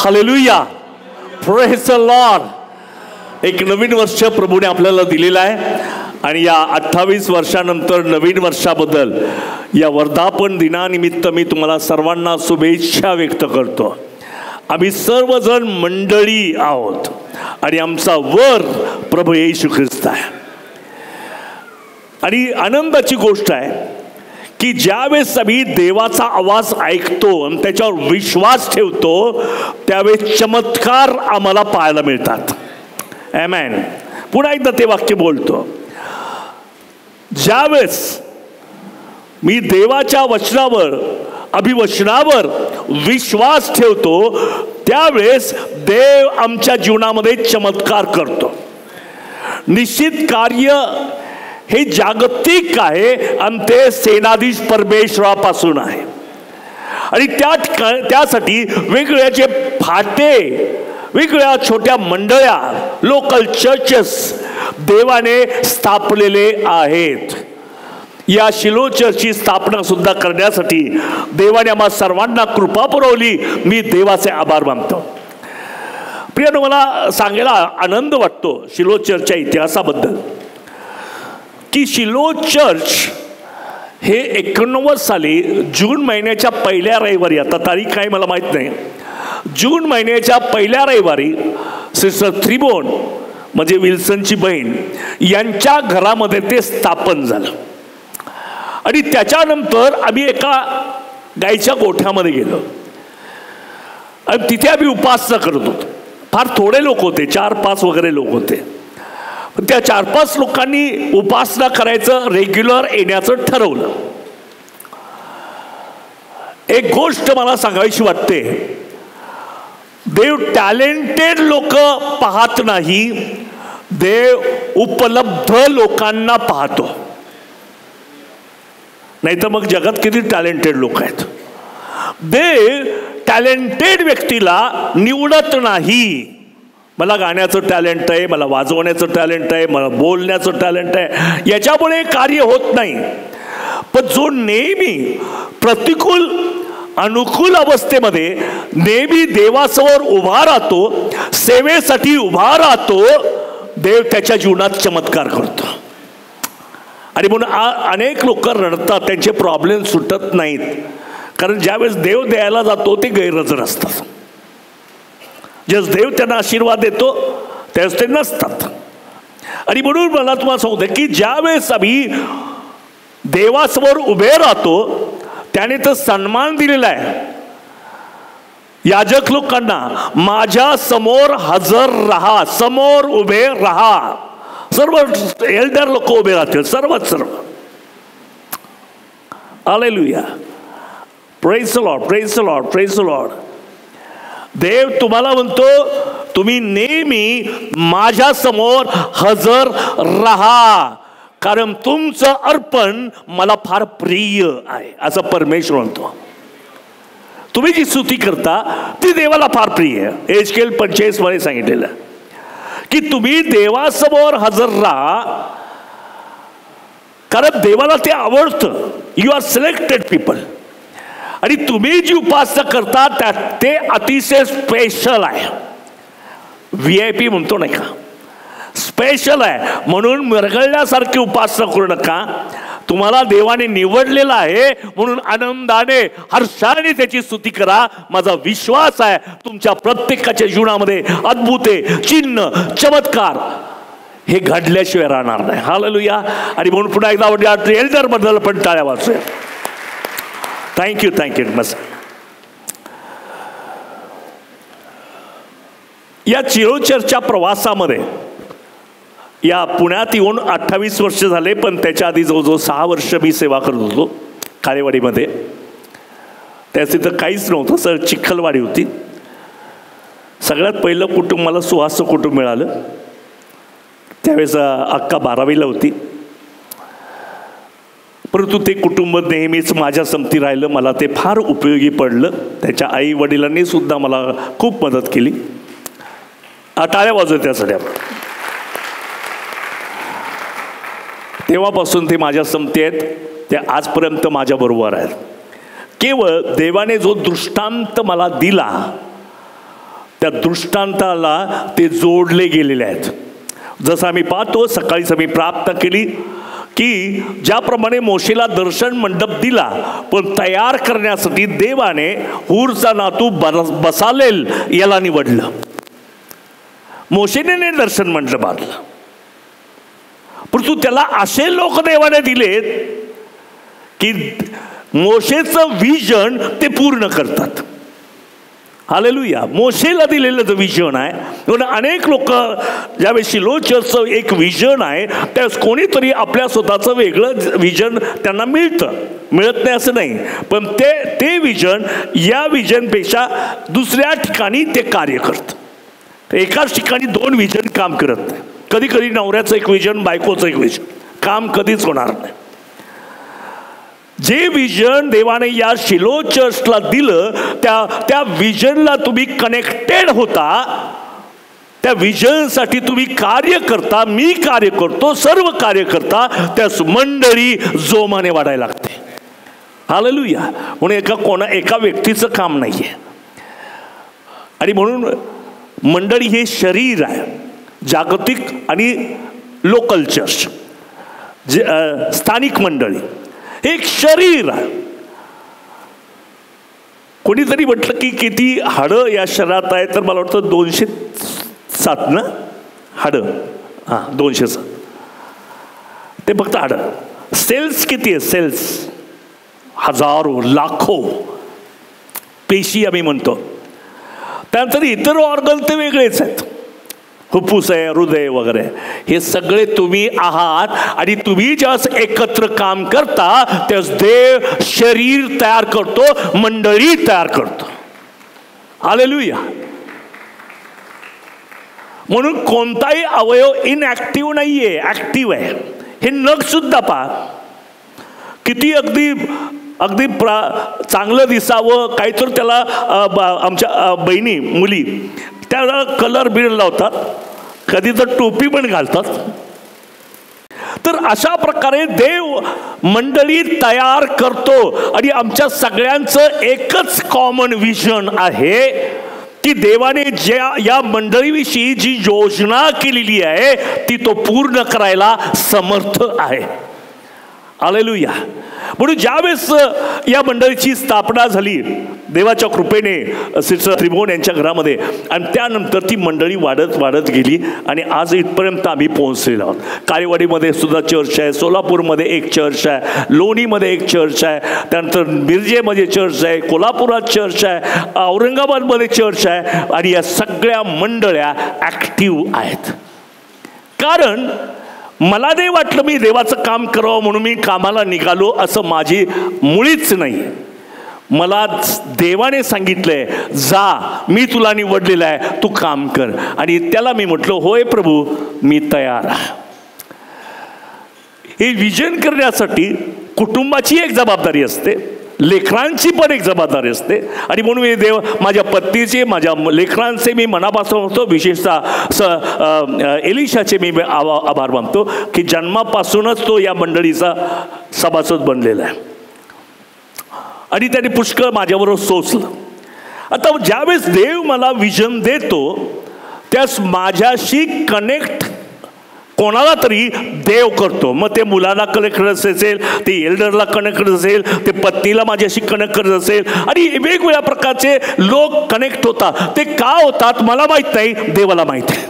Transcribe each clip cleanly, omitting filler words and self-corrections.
Hallelujah, praise the Lord. एक नवीन वर्ष प्रभूने आपल्याला दिलेलं आहे आणि या 28 वर्षानंतर नवीन वर्षाबद्दल या वर्धापन दिनानिमित्त मी तुम्हाला सर्वांना शुभेच्छा व्यक्त करतो. आम्ही सर्वजण मंडळी आहोत आणि आमचा वर प्रभू येशू ख्रिस्त आहे. आणि आनंदाची गोष्ट आहे की ज्यावेळेस आम्ही देवाचा आवाज ऐकतो आणि त्याच्यावर विश्वास ठेवतो त्यावेळेस चमत्कार आम्हाला पाहायला मिळतात. आमेन. पुन्हा एकदा ते वाक्य बोलतो. ज्यावेळेस मी देवाच्या वचनावर अभिवचनावर विश्वास ठेवतो त्यावेळेस देव आमच्या जीवनामध्ये चमत्कार करतो. निश्चित कार्य हे जागतिक आहे आणि ते सेनाधीश परमेश्वरापासून आहे. आणि त्यासाठी वेगवेगळ्या जे फाटे, वेगवेगळ्या छोट्या मंडळ्या, लोकल चर्चेस देवाने स्थापलेले आहेत. या शिलो चर्चची स्थापना सुद्धा करण्यासाठी देवाने आम्हा सर्वांना कृपा पुरवली. मी देवाचे आभार मानतो. प्रियानो, मला सांगायला आनंद वाटतो शिलो चर्चच्या इतिहासाबद्दल की शिलो चर्च हे 89 साली जून महिन्याच्या पहिल्या रविवारी, आता तारीख काय मला माहीत नाही, जून महिन्याच्या पहिल्या रविवारी सिस्टर थ्रिबोन म्हणजे विल्सनची बहीण यांच्या घरामध्ये ते स्थापन झालं. आणि त्याच्यानंतर आम्ही एका गाईच्या गोठ्यामध्ये गेलो आणि तिथे आम्ही उपासना करत होतो. फार थोडे लोक होते, 4-5 वगैरे लोक होते. त्या 4-5 लोकांनी उपासना करायचं, रेग्युलर येण्याचं ठरवलं. एक गोष्ट मला सांगायची वाटते, देव टॅलेंटेड लोक पाहत नाही, देव उपलब्ध लोकांना पाहतो. नाही तर मग जगात किती टॅलेंटेड लोक आहेत. देव टॅलेंटेड व्यक्तीला निवडत नाही. मला गाण्याचं टॅलेंट आहे, मला वाजवण्याचं टॅलेंट आहे, मला बोलण्याचं टॅलेंट आहे, याच्यामुळे कार्य होत नाही. पण जो नेहमी प्रतिकूल अनुकूल अवस्थेमध्ये नेहमी देवासमोर उभा राहतो, सेवेसाठी उभा राहतो, देव त्याच्या जीवनात चमत्कार करतो. आणि म्हणून अनेक लोक रडतात, त्यांचे प्रॉब्लेम सुटत नाहीत, कारण ज्यावेळेस देव द्यायला जातो ते गैरहजर असतात. ज्यावेळेस देव त्यांना आशीर्वाद देतो त्यावेळेस ते नसतात. आणि म्हणून मला तुम्हाला सांगतो की ज्यावेळेस आम्ही देवासमोर उभे राहतो त्याने तर सन्मान दिलेला आहे. याजक लोकांना माझ्या समोर हजर राहा, समोर उभे राहा. सर्व एल्डर लोक उभे राहतील, सर्व. Hallelujah, praise the lord, praise the lord, praise the lord. देव तुम्हाला म्हणतो तुम्ही नेहमी माझ्या समोर हजर राहा, कारण तुमचं अर्पण मला फार प्रिय आहे, असं परमेश्वर म्हणतो. तुम्ही जी स्तुती करता ती देवाला फार प्रिय आहे. एजकेल 45 मध्ये सांगितलेलं की तुम्ही देवासमोर हजर राहा, कारण देवाला ते आवडतं. You are selected people. आणि तुम्ही जी उपासना करता त्यात ते अतिशय स्पेशल आहे. VIP म्हणतो नाही का, स्पेशल आहे. म्हणून मरगळल्यासारखी उपासना करू नका. तुम्हाला देवाने निवडलेला आहे म्हणून आनंदाने हर्षाने त्याची स्तुती करा. माझा विश्वास आहे तुमच्या प्रत्येकाच्या जीवनामध्ये अद्भुत चिन्ह चमत्कार हे घडल्याशिवाय राहणार नाही. हालेलुया. आणि म्हणून पुन्हा एकदा एल्डर बद्दल पण टाळ्या वाजूया. थँक्यू, थँक्यू मस्त. या चिरोचरच्या प्रवासामध्ये या पुण्यात येऊन 28 वर्ष झाले, पण त्याच्या आधी जवळजवळ 6 वर्ष मी सेवा करत होतो काळेवाडीमध्ये. त्याच तिथं काहीच नव्हतं सर, चिखलवाडी होती. सगळ्यात पहिलं कुटुंब मला सुहास कुटुंब मिळालं. त्यावेळेस अक्का 12वीला होती, परंतु ते कुटुंब नेहमीच माझ्या संगती राहिलं. मला ते फार उपयोगी पडलं. त्याच्या आई वडिलांनी सुद्धा मला खूप मदत केली. टाळ्या वाजवत त्यासाठी. तेव्हापासून ते माझ्या संगती आहेत, ते आजपर्यंत माझ्याबरोबर आहेत. केवळ देवाने जो दृष्टांत मला दिला त्या दृष्टांताला ते जोडले गेलेले आहेत. जसं आम्ही पाहतो, सकाळीच आम्ही प्रार्थना केली की ज्याप्रमाणे मोशेला दर्शन मंडप दिला, पण तयार करण्यासाठी देवाने हूरचा नातू बसालेल याला निवडलं. मोशेने नाही दर्शन मंडप बांधलं, परंतु त्याला असे लोक देवाने दिलेत की मोशेचं विजन ते पूर्ण करतात. हालेलुया. मोशेला दिलेलं जो विजन आहे, म्हणून अनेक लोक ज्यावेळेस शिलो चर्चचं एक विजन आहे, त्यावेळेस कोणीतरी आपल्या स्वतःचं वेगळं विजन त्यांना मिळत नाही असं नाही, पण ते विजन या विजनपेक्षा दुसऱ्या ठिकाणी ते कार्य करतं. एकाच ठिकाणी दोन विजन काम करत नाही. कधी कधी नवऱ्याचं एक विजन, बायकोचं एक विजन, काम कधीच होणार नाही. जे विजन देवाने या शिलो चर्चला दिलं, त्या विजनला तुम्ही कनेक्टेड होता, त्या विजनसाठी तुम्ही कार्य करता, मी कार्य करतो, सर्व कार्य करता, त्यास मंडळी जोमाने वाढायला लागते. हालेलुया. म्हणून एका व्यक्तीचं काम नाही आहे. आणि म्हणून मंडळी हे शरीर आहे, जागतिक आणि लोकल चर्च, स्थानिक मंडळी एक शरीर आहे. कोणीतरी म्हटलं की किती हाडं या शरीरात आहे, तर मला वाटतं 207 ना हाडं. हां, 207. ते फक्त हाडं. सेल्स किती आहे? सेल्स हजारो लाखो पेशी आम्ही म्हणतो. त्यानंतर इतर ऑर्गन ते वेगळेच आहेत, फुफ्फुस आहे, हृदय वगैरे, हे सगळे तुम्ही आहात. आणि तुम्ही ज्यावेळेस एकत्र काम करता त्यावेळेस देव शरीर तयार करतो, मंडळी तयार करतो. हालेलुया. म्हणून कोणताही अवयव इनॅक्टिव्ह नाहीये, ऍक्टिव्ह आहे. हे नख सुद्धा पहा, किती अगदी चांगलं दिसावं काहीतरी त्याला आमच्या बहिणी मुली त्याला कलर बिल लावतात, कधी तर टोपी पण घालतात. तर अशा प्रकारे देव मंडळी तयार करतो. आणि आमच्या सगळ्यांचं एकच कॉमन विजन आहे की देवाने या मंडळीविषयी जी योजना केलेली आहे ती तो पूर्ण करायला समर्थ आहे. हालेलुया. म्हणून ज्यावेळेस या मंडळीची स्थापना झाली देवाच्या कृपेने सिस्टर त्रिभुवन यांच्या घरामध्ये, आणि त्यानंतर ती मंडळी वाढत गेली आणि आज इथपर्यंत आम्ही पोहोचलेलो आहोत. काळेवाडीमध्ये सुद्धा चर्च आहे, सोलापूरमध्ये एक चर्च आहे, लोणीमध्ये एक चर्च आहे, त्यानंतर मिरजेमध्ये चर्च आहे, कोल्हापुरात चर्च आहे, औरंगाबादमध्ये चर्च आहे. आणि या सगळ्या मंडळ्या ॲक्टिव्ह आहेत. कारण मला नाही वाटलं मी देवाचं काम करावं म्हणून मी कामाला निघालो, असं माझी मुळीच नाही. मला देवाने सांगितलंय, जा, मी तुला निवडलेलं आहे, तू काम कर. आणि त्याला मी म्हटलं, होय प्रभू, मी तयार आहे. हे विजन करण्यासाठी कुटुंबाची एक जबाबदारी असते, लेकरांची पण एक जबाबदारी असते. आणि म्हणून मी देव माझ्या पत्नीचे, माझ्या लेकरांचे मी मनापासून होतो, विशेषतः एलिशाचे मी आभार मानतो की जन्मापासूनच तो या मंडळीचा सभासद बनलेला आहे आणि त्याने पुष्कळ माझ्याबरोबर सोचलं. आता ज्यावेळेस देव मला विजन देतो त्यास माझ्याशी कनेक्ट कोणाला तरी देव करतो. मग ते मुलाला कनेक्ट करत असेल, ते एल्डरला कनेक्ट करत असेल, ते पत्नीला माझ्याशी कनेक्ट करत असेल, आणि वेगवेगळ्या प्रकारचे लोक कनेक्ट होतात. ते का होतात मला माहीत नाही, देवाला माहीत आहे.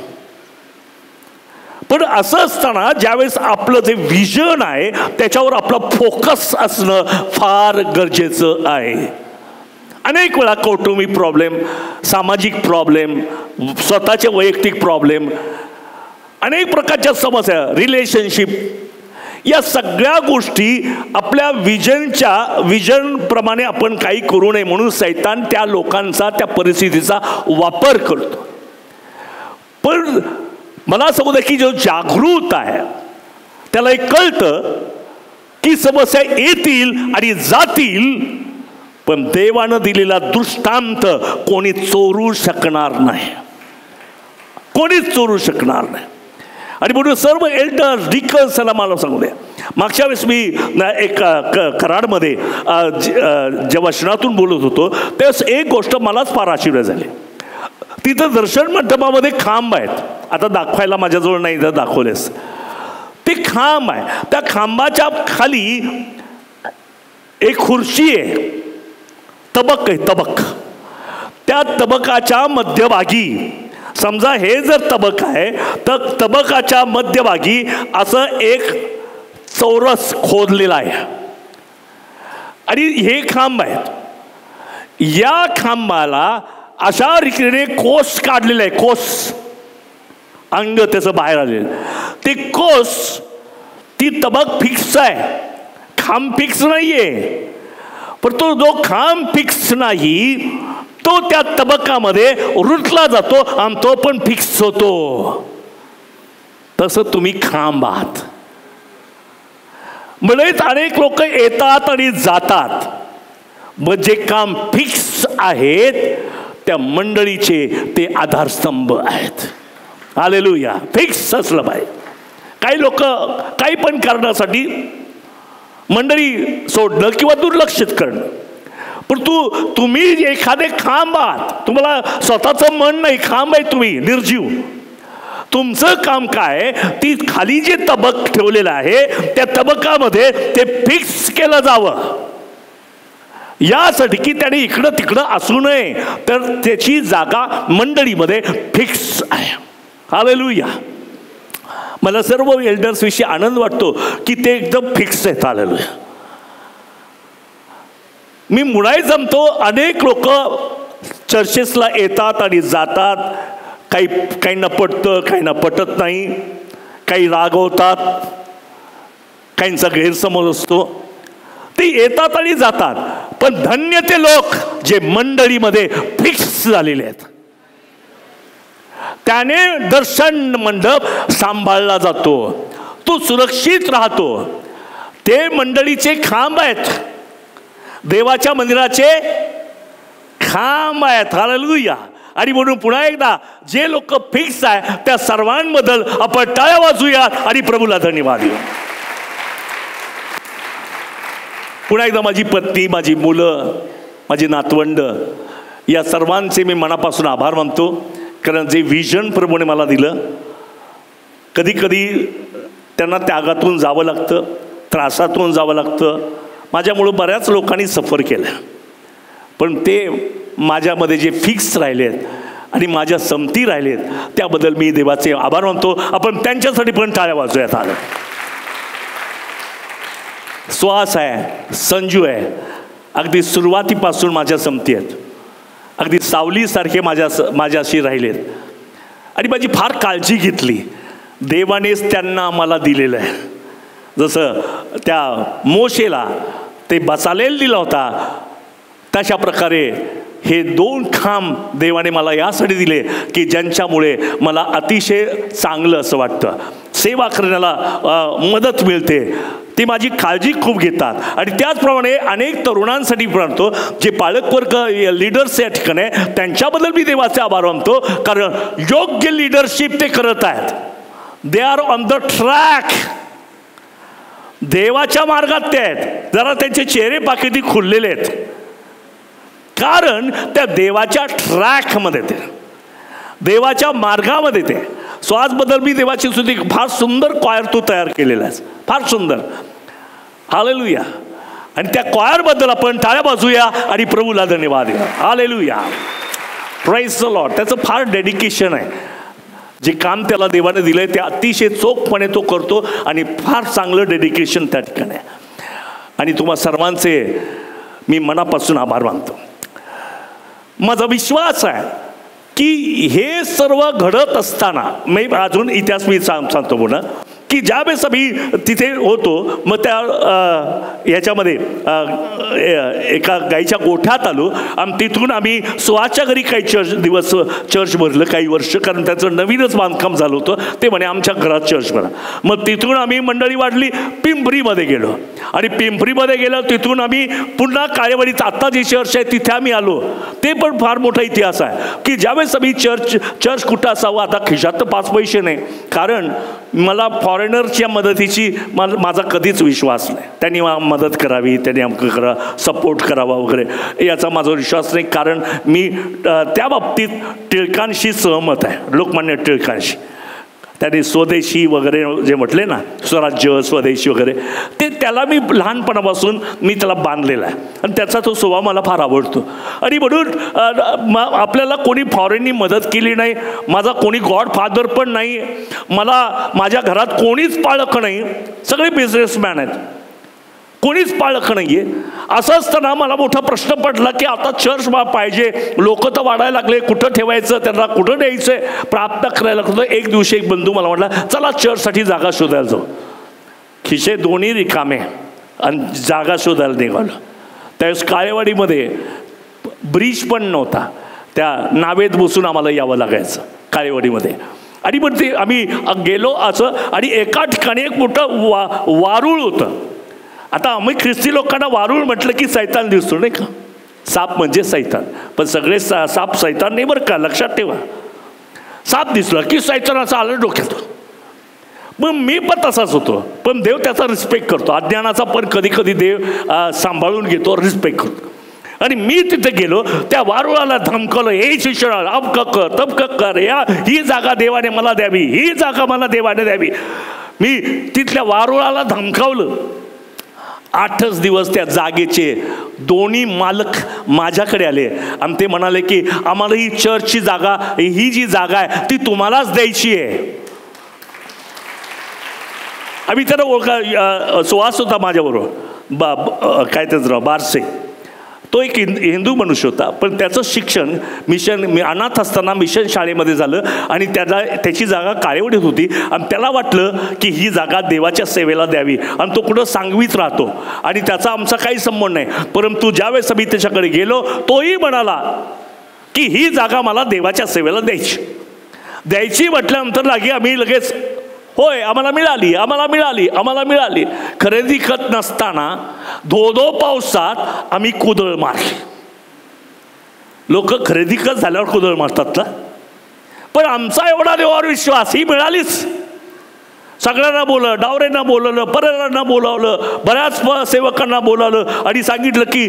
पण असं असताना ज्यावेळेस आपलं जे विजन आहे त्याच्यावर आपला फोकस असणं फार गरजेचं आहे. अनेक वेळा कौटुंबिक प्रॉब्लेम, सामाजिक प्रॉब्लेम, स्वतःचे वैयक्तिक प्रॉब्लेम, अनेक प्रकारच्या समस्या, रिलेशनशिप, या सगळ्या गोष्टी आपल्या विजनप्रमाणे आपण काही करू नये म्हणून सैतान त्या लोकांचा, त्या परिस्थितीचा वापर करतो. पण मला असं होतं की जो जागृत आहे त्याला एक कळतं की समस्या येतील आणि जातील, पण देवानं दिलेला दृष्टांत कोणी चोरू शकणार नाही, कोणीच चोरू शकणार नाही. आणि म्हणून सर्व एल्डर्स, डिकन्सला मला सांगू द्या, मागच्या वेळेस मी एक कराडमध्ये जेव्हा वचनातून बोलत होतो त्यावेळेस एक गोष्ट मलाच फार आशीर्वाद झाली. तिथं दर्शन मंडपामध्ये खांब आहेत. आता दाखवायला माझ्याजवळ नाही, तर दाखवलेस. ते खांब आहे, त्या खांबाच्या खाली एक खुर्ची आहे, तबक आहे, तबक. त्या तबकाच्या मध्यभागी, समजा हे जर तबक आहे तर तबकाच्या मध्यभागी असं एक चौरस खोदलेला आहे आणि हे खांब आहेत. या खांबाला अशा रीतीने कोस काढलेला आहे, कोस, अंग त्याचं बाहेर आलेलं. ते कोस, ती तबक फिक्स आहे, खांब फिक्स नाहीये. पण तो जो खांब फिक्स नाही तो त्या तबकामध्ये रुतला जातो आणि तो पण फिक्स होतो. तसं तुम्ही खांब आहात. मंडळीत अनेक लोक येतात आणि जातात, मग जे काम फिक्स आहेत त्या मंडळीचे ते आधारस्तंभ आहेत. हालेलुया. फिक्स असलं पाहिजे. काही लोक काही पण करण्यासाठी मंडळी सोडणं किंवा दुर्लक्षित करणं. पण तुम्ही एखादे खांब आहात, तुम्हाला स्वतःचं मन नाही, खांब आहे तुम्ही, निर्जीव. तुमचं काम काय, ती खाली जे तबक ठेवलेलं आहे त्या तबकामध्ये ते फिक्स केलं जावं, यासाठी की त्याने इकडं तिकडं असू नये, तर त्याची जागा मंडळीमध्ये फिक्स आहे. हालेलुया. मला सर्व एल्डर्स विषयी आनंद वाटतो की ते एकदम फिक्स आहेत. हालेलुया. मी मुळात जमतो, अनेक लोक चर्चेसला येतात आणि जातात. काहींना पटतं, काहींना पटत नाही, काही रागवतात, काहींचा गैरसमज असतो. ते येतात आणि जातात. पण धन्य ते लोक जे मंडळीमध्ये फिक्स झालेले आहेत. त्याने दर्शन मंडप सांभाळला जातो, तो सुरक्षित राहतो. ते मंडळीचे खांब आहेत, देवाच्या मंदिराचे खांब आहेत. हालेलुया. आणि म्हणून पुन्हा एकदा जे लोक फिक्स आहे त्या सर्वांबद्दल आपण टाळ्या वाजूया आणि प्रभूला धन्यवाद देऊ. पुन्हा एकदा माझी पत्नी, माझी मुलं, माझी नातवंड, या सर्वांचे मी मनापासून आभार मानतो. कारण जे विजन प्रभूने मला दिलं, कधी कधी त्यांना त्यागातून जावं लागतं, त्रासातून जावं लागतं. माझ्यामुळं बऱ्याच लोकांनी सफर केलं, पण ते माझ्यामध्ये जे फिक्स राहिलेत आणि माझ्या संमती राहिलेत त्याबद्दल मी देवाचे आभार मानतो. आपण त्यांच्यासाठी पण टाळ्या वाजवूयात. आलं श्वास आहे, संजू आहे, अगदी सुरुवातीपासून माझ्या संमती आहेत, अगदी सावलीसारखे माझ्याशी राहिलेत आणि माझी फार काळजी घेतली. देवानेच त्यांना आम्हाला दिलेलं आहे. जसं त्या मोशेला ते बचालेल दिला होता, तशा प्रकारे हे 2 खांब देवाने मला यासाठी दिले की ज्यांच्यामुळे मला अतिशय चांगलं असं वाटतं, सेवा करण्याला मदत मिळते. ती माझी काळजी खूप घेतात. आणि त्याचप्रमाणे अनेक तरुणांसाठी म्हणतो जे पालकवर्ग लीडर्स या ठिकाणी त्यांच्याबद्दल मी देवाचे आभार मानतो, कारण योग्य लीडरशिप ते करत आहेत. They are on the track. देवाच्या मार्गात ते आहेत. जरा त्यांचे चेहरे पाकिटी खुललेले आहेत, कारण त्या देवाच्या ट्रॅकमध्ये, ते देवाच्या मार्गामध्ये ते. श्वासबद्दल मी देवाची स्तुती, फार सुंदर क्वायर तू तयार केलेला आहेस, फार सुंदर. हालेलुया. आणि त्या क्वायरबद्दल आपण टाळ्या वाजूया आणि प्रभूला धन्यवाद द्या. हालेलुया. Praise the lord. त्याचं फार डेडिकेशन आहे. जे काम त्याला देवाने दिलंय ते अतिशय चोखपणे तो करतो आणि फार चांगलं डेडिकेशन त्या ठिकाणी आहे. आणि तुम्हा सर्वांचे मी मनापासून आभार मानतो. माझा विश्वास आहे की हे सर्व घडत असताना, मी अजून इतिहास मी सांगतो पुन्हा, की ज्यावेळेस आम्ही तिथे होतो, मग त्या ह्याच्यामध्ये एका गाईच्या गोठ्यात आलो आणि तिथून आम्ही सुहासच्या घरी काही चर्च भरलं काही वर्ष, कारण त्याचं नवीनच बांधकाम झालं होतं. ते म्हणे आमच्या घरात चर्च भरा. मग तिथून आम्ही मंडळी वाढली, पिंपरीमध्ये गेलो आणि पिंपरीमध्ये गेलो. तिथून आम्ही पुन्हा काळेवाडीत आत्ता जे चर्च आहे तिथे आम्ही आलो. ते पण फार मोठा इतिहास आहे की ज्यावेळेस आम्ही चर्च कुठं असावं, आता खिशात तर 5 पैसे नाही, कारण मला फॉरेनरच्या मदतीची माझा कधीच विश्वास नाही. त्यांनी मदत करावी, त्यांनी आमचं सपोर्ट करावा वगैरे याचा माझा विश्वास नाही. कारण मी त्या बाबतीत टिळकांशी सहमत आहे, लोकमान्य टिळकांशी. त्यांनी स्वदेशी वगैरे जे म्हटले ना, स्वराज्य स्वदेशी वगैरे, ते त्याला मी लहानपणापासून मी त्याला बांधलेला आहे आणि त्याचा तो स्वभाव मला फार आवडतो. आणि म्हणून आपल्याला कोणी फॉरेननी मदत केली नाही, माझा कोणी गॉडफादर पण नाही, मला माझ्या घरात कोणीच पाळक नाही, सगळे बिझनेसमॅन आहेत, कोणीच पाळक नाही आहे. असं असताना मला मोठा प्रश्न पडला की आता चर्च पाहिजे, लोक तर वाढायला लागले, कुठं ठेवायचं, त्यांना कुठं द्यायचं आहे, प्रार्थना करायला लागतो. एक दिवशी एक बंधू मला म्हटला, चला चर्चसाठी जागा शोधायला जाऊ. खिसे दोन्ही रिकामे आणि जागा शोधायला निघालो. त्यावेळेस काळेवाडीमध्ये ब्रिज पण नव्हता, त्या नावेत बसून आम्हाला यावं लागायचं काळेवाडीमध्ये. आणि मग ते आम्ही गेलो असं, आणि एका ठिकाणी एक मोठं वारूळ होतं. आता आम्ही ख्रिस्ती लोकांना वारूळ म्हटलं की सैतान दिसतो नाही का, साप म्हणजे सैतान, पण सगळे साप सैतान नाही बरं का, लक्षात ठेवा. साप दिसला की सैतानाचा आलं डोक्यात. मग मी पण तसाच होतो, पण देव त्याचा रिस्पेक्ट करतो, अज्ञानाचा पण कधी कधी देव सांभाळून घेतो, रिस्पेक्ट करतो. आणि मी तिथे गेलो, त्या वारुळाला धमकवलं, हे शिष्य अबक कर तबक कर, ही जागा देवाने मला द्यावी, ही जागा मला देवाने द्यावी. मी तिथल्या वारुळाला धमकावलं. 8च दिवस त्या जागेचे दोन्ही मालक माझ्याकडे आले आणि ते म्हणाले की आम्हाला ही चर्चची जागा, ही जी जागा आहे ती तुम्हालाच द्यायची आहे. आम्ही त्याला ओळखा, सुहास होता माझ्याबरोबर, काय त्याचं नाव, बारसे. तो एक हिंदू मनुष्य होता, पण त्याचं शिक्षण मी अनाथ असताना मिशन शाळेमध्ये झालं आणि त्याची जागा काळेवाडीत होती. आणि त्याला वाटलं की ही जागा देवाच्या सेवेला द्यावी, आणि तो कुठं सांगवीत राहतो आणि त्याचा आमचा काही संबंध नाही. परंतु ज्यावेळेस आम्ही त्याच्याकडे गेलो, तोही म्हणाला की ही जागा मला देवाच्या सेवेला द्यायची म्हटल्यानंतर आम्ही लगेच होय आम्हाला मिळाली. खरेदी खत नसताना धो पावसात आम्ही कुदळ मारली. लोक खरेदी खत झाल्यावर कुदळ मारतात ना, पण आमचा एवढा देवावर विश्वास, ही मिळालीच. सगळ्यांना बोललं, डावरेंना बोलवलं, पररांना बोलावलं, बऱ्याच सेवकांना बोलावलं आणि सांगितलं की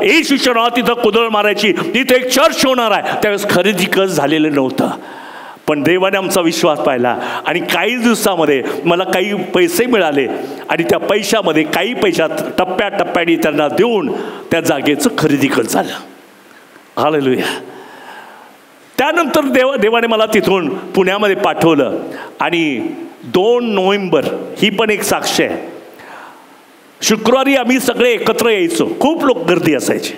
हे शिक्षण तिथं कुदळ मारायची, तिथे एक चर्च होणार आहे. त्यावेळेस खरेदी खत झालेलं नव्हतं, पण देवाने आमचा विश्वास पाहिला आणि काही दिवसामध्ये मला काही पैसे मिळाले आणि त्या पैशामध्ये काही पैशात टप्प्याटप्प्याने त्यांना देऊन त्या जागेचं खरेदी खत झालं. हालेलुया. त्यानंतर देवाने मला तिथून पुण्यामध्ये पाठवलं आणि 2 नोव्हेंबर ही पण एक साक्ष आहे. शुक्रवारी आम्ही सगळे एकत्र यायचो, खूप लोक गर्दी असायची.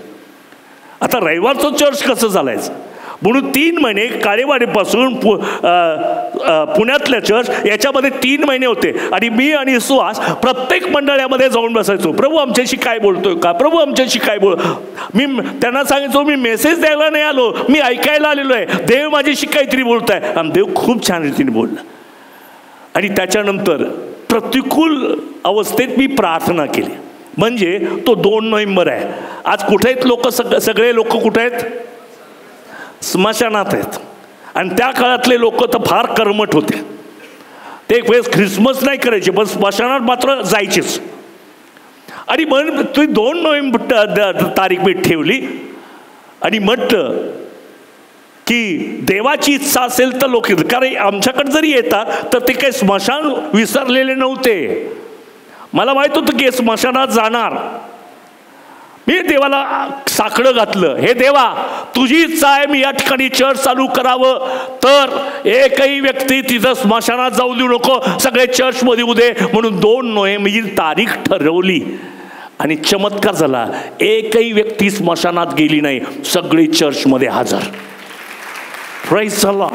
आता रविवारचं चर्च कसं चालायचं म्हणून 3 महिने काळेवाडीपासून पुण्यातल्या चर्च याच्यामध्ये 3 महिने होते आणि मी आणि सुहास प्रत्येक मंडळामध्ये जाऊन बसायचो. प्रभू आमच्याशी काय बोलतोय का, प्रभू आमच्याशी काय मी त्यांना सांगायचो मी मेसेज द्यायला नाही आलो, मी ऐकायला आलेलो आहे, देव माझ्याशी काहीतरी बोलत आहे. आणि देव खूप छान रीतीने बोलला. आणि त्याच्यानंतर प्रतिकूल अवस्थेत मी प्रार्थना केली. म्हणजे तो 2 नोव्हेंबर आहे. आज कुठे आहेत लोक, सगळे लोक कुठे आहेत, स्मशानात आहेत. आणि त्या काळातले लोक तर फार कर्मठ होते. ते एक वेळेस ख्रिसमस नाही करायचे, पण स्मशानात मात्र जायचेच. आणि मग तुम्ही 2 नोव्हेंबर तारीख मी ठेवली आणि म्हटलं की देवाची इच्छा असेल तर लोक येतात. कारण आमच्याकडे जरी येतात तर ते काही स्मशान विसरलेले नव्हते. मला माहीत होतं की स्मशानात जाणार. मी देवाला साकडं घातलं, हे देवा तुझी इच्छा आहे मी या ठिकाणी चर्च चालू करावं, तर एकही व्यक्ती तिथं स्मशानात जाऊ देऊ नको, सगळे चर्चमध्ये येऊ दे. म्हणून 2 नोव्हेंबर ही तारीख ठरवली आणि चमत्कार झाला. एकही व्यक्ती स्मशानात गेली नाही, सगळी चर्चमध्ये हजर. Praise the Lord.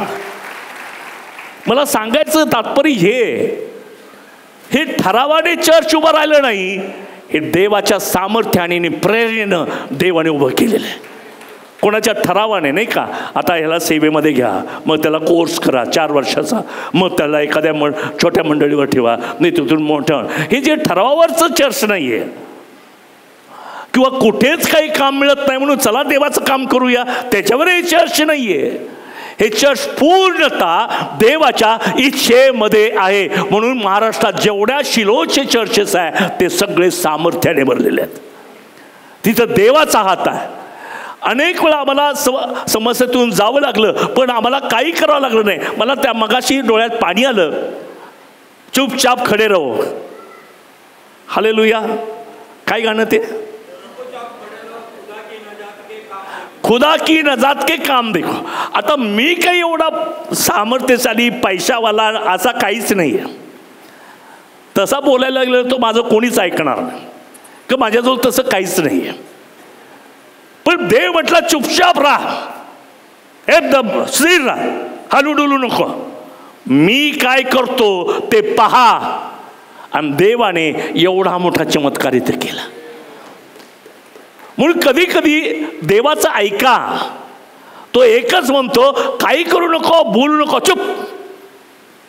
मला सांगायचं तात्पर्य हे ठरावाने चर्च उभं राहिलं नाही, हे देवाच्या सामर्थ्याने प्रेरणेनं देवाने उभं केलेलं आहे. कोणाच्या ठरावाने नाही का. आता ह्याला सेवेमध्ये घ्या, मग त्याला कोर्स करा 4 वर्षाचा, मग त्याला एखाद्या छोट्या मंडळीवर ठेवा, नाही तिथून मोठं. हे जे ठरावावरचं चर्च नाही आहे किंवा कुठेच काही काम मिळत नाही म्हणून चला देवाचं काम करूया, त्याच्यावर हे चर्च नाही आहे. हे चर्च पूर्णतः देवाच्या इच्छेमध्ये आहे. म्हणून महाराष्ट्रात जेवढ्या शिलोचे चर्चेस आहे ते सगळे सामर्थ्याने भरलेले आहेत. तिथं देवाचा हात आहे. अनेक वेळा आम्हाला समस्येतून जावं लागलं, पण आम्हाला काही करावं लागलं नाही. मला त्या मगाशी डोळ्यात पाणी आलं. चुपचाप खडे रहो. हालेलुया. काय गाणं ते? खुदा की नजात के काम देखो. आता मी काही एवढा सामर्थ्यशाली पैशावाला असा काहीच नाही आहे. तसा बोलायला लागलं तो माझं कोणीच ऐकणार नाही, की माझ्याजवळ तसं काहीच नाही आहे. पण देव म्हटला चुपचाप राहा, एकदम स्थिर राहा, हलूडुलू नको, मी काय करतो ते पहा. आणि देवाने एवढा मोठा चमत्कार इथे केला. म्हणून कधी कधी देवाचं ऐका. तो एकच म्हणतो, काही करू नको, बोलू नको, चुप,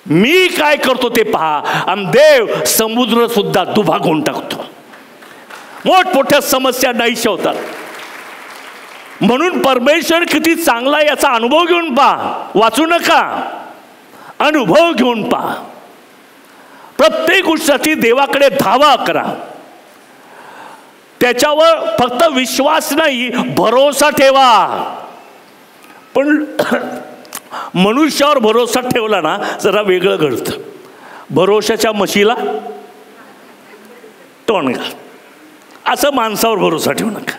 मी काय करतो ते पहा. आणि देव समुद्र सुद्धा दुभागून टाकतो. मोठमोठ्या समस्या नाहीशा होतात. म्हणून परमेश्वर किती चांगला याचा अनुभव घेऊन पहा. वाचू नका, अनुभव घेऊन पहा. प्रत्येक गोष्टीसाठी देवाकडे धावा करा. त्याच्यावर फक्त विश्वास नाही, भरोसा ठेवा. पण मनुष्यावर भरोसा ठेवला ना जरा वेगळं घडतं. भरोशाच्या म्हशीला तोंड घाल, असं माणसावर भरोसा ठेवू नका.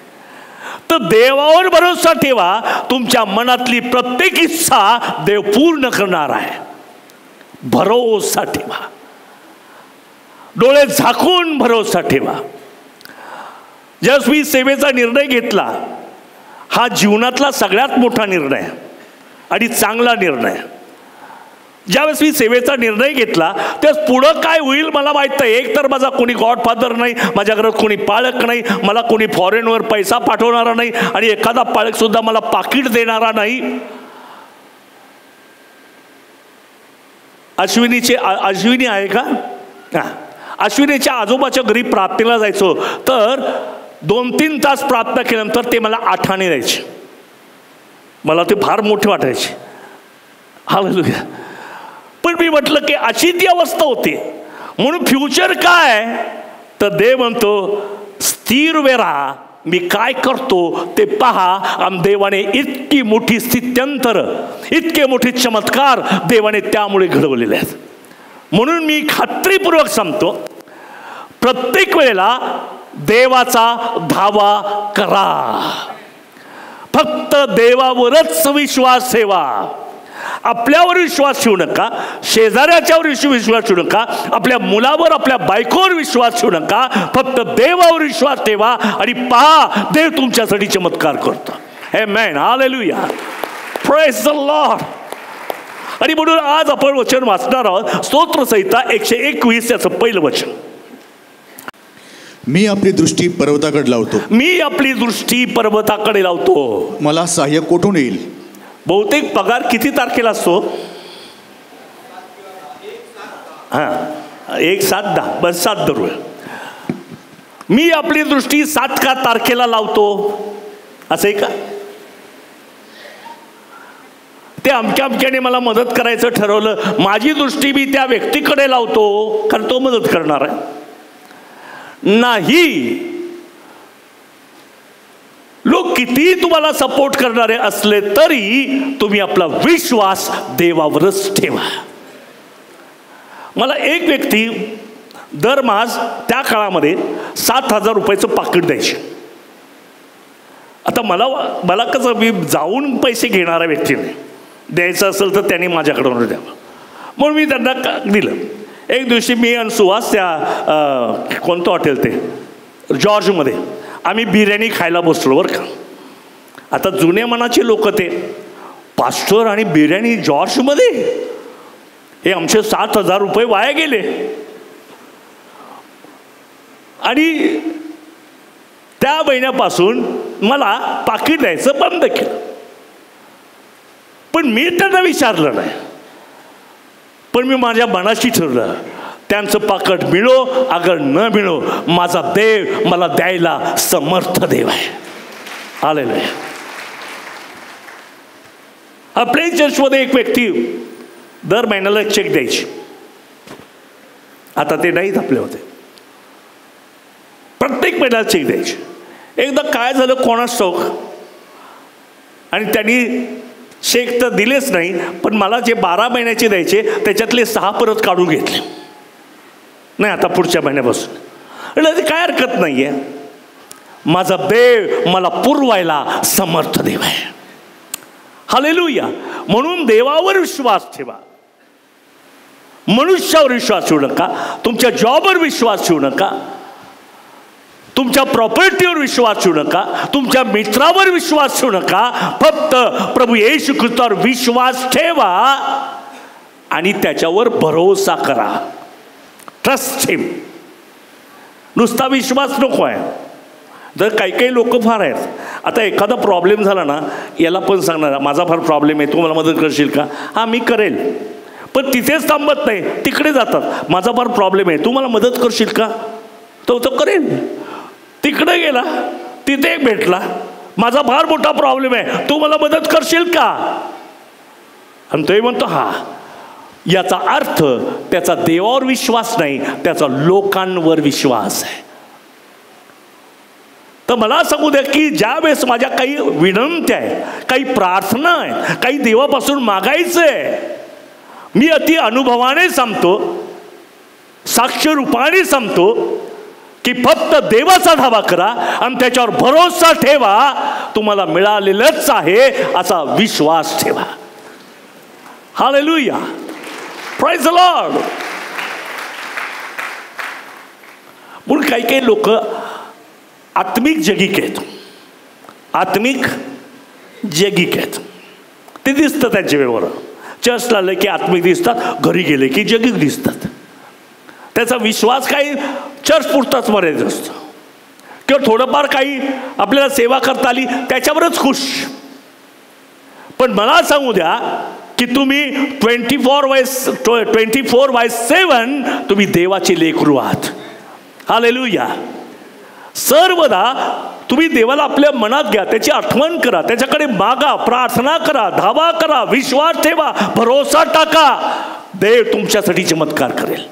तर देवावर भरोसा ठेवा. तुमच्या मनातली प्रत्येक इच्छा देव पूर्ण करणार आहे. भरोसा ठेवा. डोळे झाकून भरोसा ठेवा. ज्यावेळेस मी सेवेचा निर्णय घेतला, हा जीवनातला सगळ्यात मोठा निर्णय आणि चांगला निर्णय. ज्यावेळेस मी सेवेचा निर्णय घेतला त्यावेळेस पुढं काय होईल मला माहीत नाही. एक तर माझा कोणी गॉडफादर नाही, माझ्या घरात कोणी पाळक नाही, मला कोणी फॉरेनवर पैसा पाठवणारा नाही, आणि एखादा पाळकसुद्धा मला पाकिट देणारा नाही. अश्विनी आहे का? हां, अश्विनीच्या आजोबाच्या घरी प्रार्थनेला जायचो, तर 2-3 तास प्रार्थना केल्यानंतर ते मला आठाने द्यायचे. मला ते फार मोठे वाटायचे. हालेलुया. पण मी म्हटलं की अशी ती अवस्था होती. म्हणून फ्युचर काय, तर देव म्हणतो स्थिर वे राहा, मी काय करतो ते पहा. आणि देवाने इतकी मोठी स्थित्यंतर, इतके मोठे चमत्कार देवाने त्यामुळे घडवलेले आहेत. म्हणून मी खात्रीपूर्वक सांगतो, प्रत्येक वेळेला देवाचा धावा करा. फक्त देवावरच विश्वास ठेवा. आपल्यावर विश्वास ठेवू नका, शेजाऱ्याच्यावर विश्वास ठेवू नका, आपल्या मुलावर, आपल्या बायकोवर विश्वास ठेवू नका. फक्त देवावर विश्वास ठेवा आणि पहा, देव तुमच्यासाठी चमत्कार करतो. आमेन. हालेलुया. Praise the Lord. आणि म्हणून आज आपण वचन वाचणार आहोत. स्तोत्रसंहिता 121 याचं पहिलं वचन. मी आपली दृष्टी पर्वताकडे लावतो. मी आपली दृष्टी पर्वताकडे लावतो. मला सहाय्य कोठून येईल? बहुतेक पगार किती तारखेला असतो? 1-7-10. बस 7 धरूया. मी आपली दृष्टी 7 तारखेला लावतो, असं आहे का? ते अमक्याने मला मदत करायचं ठरवलं, माझी दृष्टी मी त्या व्यक्तीकडे लावतो कारण तो मदत करणार आहे नाही. लोक किती तुम्हाला सपोर्ट करणारे असले तरी तुम्ही आपला विश्वास देवावरच ठेवा. मला एक व्यक्ती दरमास त्या काळामध्ये 7,000 रुपयाचं पाकिट द्यायचे. आता मला कसं, मी जाऊन पैसे घेणाऱ्या व्यक्तीने द्यायचं असेल तर त्यांनी माझ्याकडून द्यावं, म्हणून मी त्यांना दिलं. एक दिवशी मी आणि सुहास त्या कोणतं हॉटेल ते जॉर्जमध्ये आम्ही बिर्याणी खायला बसलो बरं का. आता जुन्या मनाचे लोक ते पास्टर आणि बिर्याणी जॉर्जमध्ये, हे आमचे 7,000 रुपये वाया गेले. आणि त्या महिन्यापासून मला पाकिट द्यायचं बंद केलं. पण मी त्यांना विचारलं नाही, पण मी माझ्या मनाशी ठरवलं, त्यांचं पाकिट मिळो अगर न मिळो, माझा देव मला द्यायला समर्थ देव आहे. हालेलुया. आपल्या चर्चमध्ये एक व्यक्ती दर महिन्याला एक चेक द्यायची. आता ते नाहीत आपले होते. प्रत्येक महिन्याला चेक द्यायचे. एकदा काय झालं कोणास ठाऊक, आणि त्यांनी चेक तर दिलेच नाही, पण मला जे 12 महिन्याचे द्यायचे त्याच्यातले 6 परत काढून घेतले. नाही आता पुढच्या महिन्यापासून. म्हणजे काय हरकत नाही आहे, माझा देव मला पुरवायला समर्थ देव आहे. हालेलुया. म्हणून देवावर विश्वास ठेवा, मनुष्यावर विश्वास ठेवू नका, तुमच्या जॉबवर विश्वास ठेवू नका, तुमच्या प्रॉपर्टीवर विश्वास ठेवू नका, तुमच्या मित्रावर विश्वास ठेवू नका. फक्त प्रभू येशू ख्रिस्तावर विश्वास ठेवा आणि त्याच्यावर भरोसा करा. ट्रस्ट हिम. नुसता विश्वास नको आहे. जर काही काही लोक फार आहेत, आता एखादा प्रॉब्लेम झाला ना, याला पण सांगणार माझा फार प्रॉब्लेम आहे, तू मला मदत करशील का? हां मी करेल. पण तिथेच थांबत नाही, तिकडे जातात. माझा फार प्रॉब्लेम आहे, तू मला मदत करशील का? तो करेल. तिकडे गेला, तिथे भेटला, माझा फार मोठा प्रॉब्लेम आहे, तू मला मदत करशील का? आणि तोही म्हणतो हा. याचा अर्थ त्याचा देवावर विश्वास नाही, त्याचा लोकांवर विश्वास आहे. तर मला सांगू द्या की ज्या वेळेस माझ्या काही विनंत्या आहेत, काही प्रार्थना आहेत, काही देवापासून मागायचं आहे, मी अति अनुभवाने सांगतो, साक्ष रूपाने सांगतो की फक्त देवाचा धावा करा आणि त्याच्यावर भरोसा ठेवा. तुम्हाला मिळालेलंच आहे असा विश्वास ठेवा. हालेलुया. Praise the lord. म्हणून काही काही लोक आत्मिक जगिक आहेत, आत्मिक जगिक आहेत. ते दिसतं त्यांच्या वेळेवर. चर्चला आलं की आत्मिक दिसतात, घरी गेले की जगिक दिसतात. त्याचा विश्वास काही चर्च पुरताच मर्यादित असतो, किंवा थोडंफार काही आपल्याला सेवा करता आली त्याच्यावरच खुश. पण मला सांगू द्या की तुम्ही 24/7 तुम्ही देवाचे लेकरू आहात. हालेलुया. सर्वदा तुम्ही देवाला आपल्या मनात घ्या, त्याची आठवण करा, त्याच्याकडे मागा, प्रार्थना करा, धावा करा, विश्वास ठेवा, भरोसा टाका. देव तुमच्यासाठी चमत्कार करेल.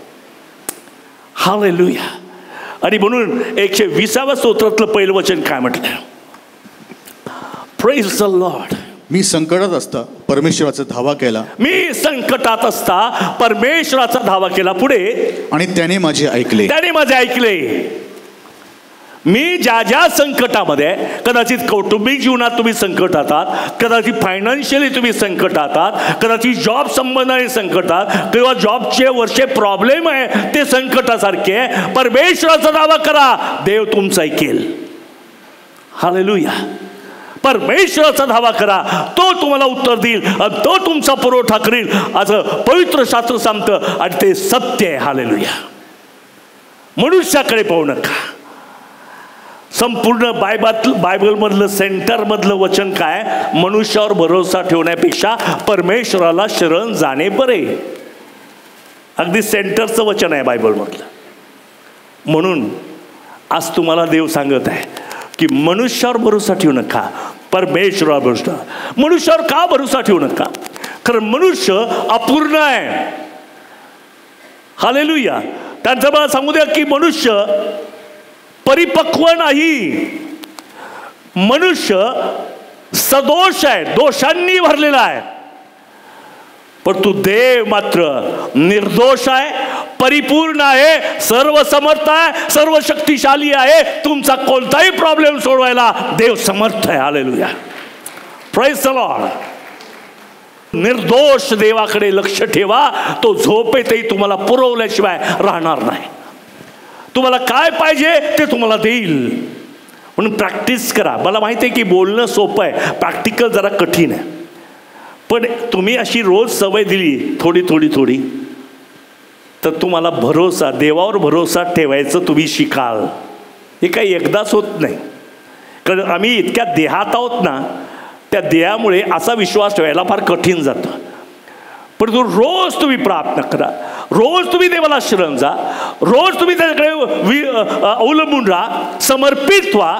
हालेलुया. आणि म्हणून 120व्या स्तोत्रातलं पहिलं वचन काय म्हटलं? Praise the Lord. मी संकटात असता परमेश्वराचा धावा केला. मी संकटात असता परमेश्वराचा धावा केला. पुढे, आणि त्याने माझे ऐकले. त्याने माझे ऐकले. मी ज्या ज्या संकटामध्ये, कदाचित कौटुंबिक जीवनात तुम्ही संकटात आहात, कदाचित फायनान्शियली तुम्ही संकटात आहात, कदाचित जॉब संबंधाने संकटात, किंवा जॉबचे वर्षे प्रॉब्लेम आहे ते संकटासारखे, परमेश्वराचा दावा करा, देव तुमचा ऐकेल. हालेलुया. परमेश्वराचा धावा करा, तो तुम्हाला उत्तर देईल आणि तो तुमचा पुरवठा करेल असं पवित्र शास्त्र सांगतं, आणि ते सत्य आहे. हालेलुया. मनुष्याकडे पाहू नका. संपूर्ण बायबलमधलं सेंटरमधलं वचन काय? मनुष्यावर भरोसा ठेवण्यापेक्षा परमेश्वराला शरण जाणे बरे. अगदी सेंटरचं वचन आहे बायबलमधलं. म्हणून आज तुम्हाला देव सांगत आहे की मनुष्यावर भरोसा ठेवू नका, परमेश्वरावर भरोसा. मनुष्यावर का भरोसा ठेवू नका? कारण मनुष्य अपूर्ण आहे. हालेलुया. त्यांचं मला सांगू द्या की मनुष्य परिपक्व नाही. मनुष्य सदोष आहे, दोषांनी भरलेला आहे. परंतु देव मात्र निर्दोष आहे, परिपूर्ण आहे, सर्व समर्थ आहे, सर्व शक्तिशाली आहे. तुमचा कोणताही प्रॉब्लेम सोडवायला देव समर्थ आहे. हालेलुया. Praise the Lord. निर्दोष देवाकडे लक्ष ठेवा. तो झोपेतही तुम्हाला पुरवल्याशिवाय राहणार नाही. तुम्हाला काय पाहिजे ते तुम्हाला देईल. म्हणून प्रॅक्टिस करा. मला माहिती आहे की बोलणं सोपं आहे, प्रॅक्टिकल जरा कठीण आहे. पण तुम्ही अशी रोज सवय दिली थोडी थोडी थोडी, तर तुम्हाला भरोसा, देवावर भरोसा ठेवायचं तुम्ही शिकाल. हे काही एकदाच होत नाही. कारण आम्ही इतक्या देहात आहोत ना, त्या देहामुळे असा विश्वास ठेवायला फार कठीण जातं. परंतु रोज तुम्ही प्रार्थना करा, रोज तुम्ही देवाला शरण जा, रोज तुम्ही त्याच्याकडे अवलंबून राहा, समर्पित व्हा.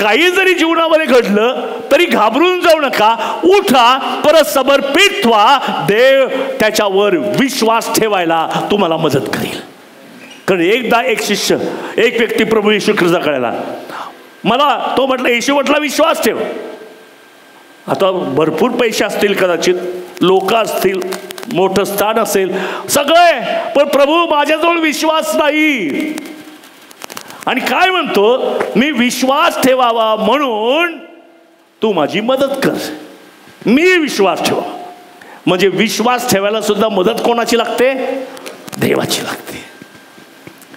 काही जरी जीवनामध्ये घडलं तरी घाबरून जाऊ नका, उठा, परत समर्पित व्हा. देव त्याच्यावर विश्वास ठेवायला तुम्हाला मदत करेल. कारण एकदा एक शिष्य, एक व्यक्ती प्रभू येशू ख्रिस्ताकडे आला. मला तो म्हटलं, येशू म्हटला विश्वास ठेव. आता भरपूर पैसे असतील, कदाचित लोक असतील, मोठं स्थान असेल, सगळे, पण प्रभू माझ्याजवळ विश्वास नाही. आणि काय म्हणतो, मी विश्वास ठेवावा म्हणून तू माझी मदत कर. मी विश्वास ठेवा. म्हणजे विश्वास ठेवायला सुद्धा मदत कोणाची लागते? देवाची लागते.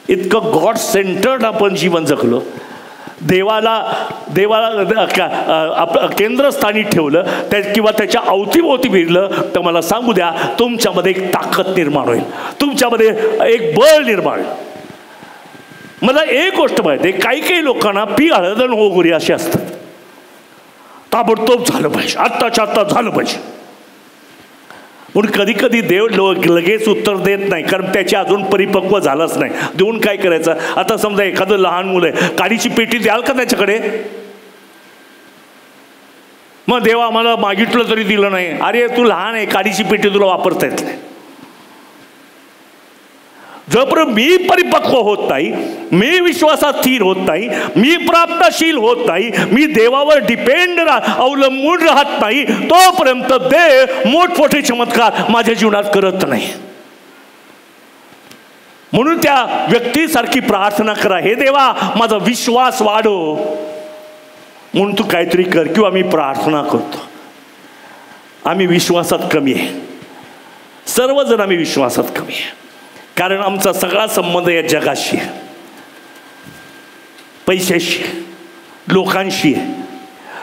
इतकं गॉड सेंटर्ड आपण जीवन जगलो, देवाला केंद्रस्थानी ठेवलं किंवा त्याच्या अवतीभोवती फिरलं, तर मला सांगू द्या, तुमच्यामध्ये एक ताकद निर्माण होईल, तुमच्यामध्ये एक बळ निर्माण होईल. मला एक गोष्ट माहिती आहे, काही लोकांना पी हळदण हो गोरी असे असतात. ताबडतोब झालं पाहिजे, आत्ताच्या आत्ता झालं पाहिजे. म्हणून कधी कधी देव लगेच उत्तर देत नाही, कारण त्याचे अजून परिपक्व झालंच नाही. देऊन काय करायचं? आता समजा एखादं लहान मुलं आहे, काडीची पेटी द्याल का त्याच्याकडे? मग देव आम्हाला मागितलं तरी दिलं नाही. अरे तू लहान आहे, काडीची पेटी तुला वापरता येत नाही. जोपर्यंत मी परिपक्व होत नाही, मी विश्वासात स्थिर होत नाही, मी प्राप्तशील होत नाही, मी देवावर अवलंबून राहत नाही, तोपर्यंत देव मोठमोठे चमत्कार माझ्या जीवनात करत नाही. म्हणून त्या व्यक्तीसारखी प्रार्थना करा, हे देवा माझा विश्वास वाढव म्हणून तू काहीतरी कर. किंवा मी प्रार्थना करतो, आम्ही विश्वासात कमी आहे, सर्वजण आम्ही विश्वासात कमी आहे. कारण आमचा सगळा संबंध या जगाशी आहे, पैशाशी, लोकांशी आहे.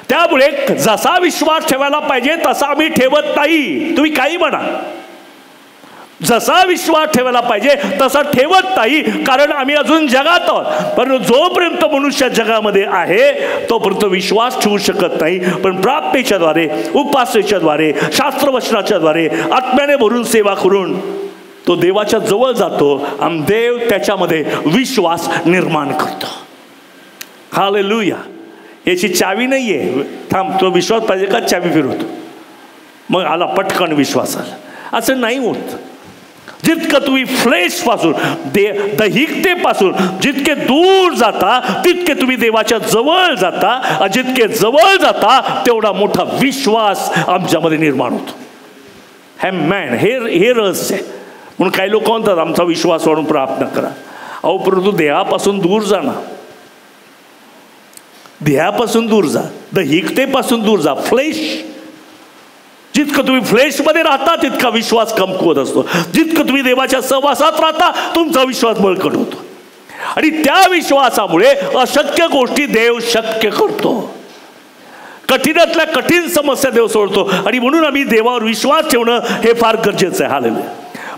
त्यामुळे जसा विश्वास ठेवायला पाहिजे तसा आम्ही ठेवत नाही. तुम्ही काही म्हणा, जसा विश्वास ठेवायला पाहिजे तसा ठेवत नाही, कारण आम्ही अजून जगात आहोत. पण जोपर्यंत मनुष्य जगामध्ये आहे तोपर्यंत विश्वास ठेवू शकत नाही. पण प्रार्थनेच्या द्वारे, उपासनेच्या द्वारे, शास्त्रवचनाच्या द्वारे, आत्म्याने भरून सेवा करून तो देवाच्या जवळ जातो आणि देव त्याच्यामध्ये विश्वास निर्माण करतो. हालेलुया. याची चावी नाही आहे, थांब तो विश्वास पाहिजे का चावी फिरवतो, मग आला पटकन विश्वास आला, असं नाही होत. जितकं तुम्ही फ्लेशपासून, दैहिकतेपासून जितके दूर जाता तितके तुम्ही देवाच्या जवळ जाता. जितके जवळ जाता तेवढा मोठा विश्वास आमच्यामध्ये निर्माण होतो. हे रहस्य आहे. म्हणून काही लोक म्हणतात आमचा विश्वास वाढून प्रार्थना करा. अहो, परंतु देहापासून दूर जा ना, देहापासून दूर जा, दैहिकतेपासून दूर जा. फ्लेश, जितकं तुम्ही फ्लेशमध्ये राहता तितका विश्वास कमकुवत असतो. जितकं तुम्ही देवाच्या सहवासात राहता तुमचा विश्वास बळकट होतो. आणि त्या विश्वासामुळे अशक्य गोष्टी देव शक्य करतो. कठीणातल्या कठीण समस्या देव सोडतो. आणि म्हणून आम्ही देवावर विश्वास ठेवणं हे फार गरजेचं आहे. हालेलुया.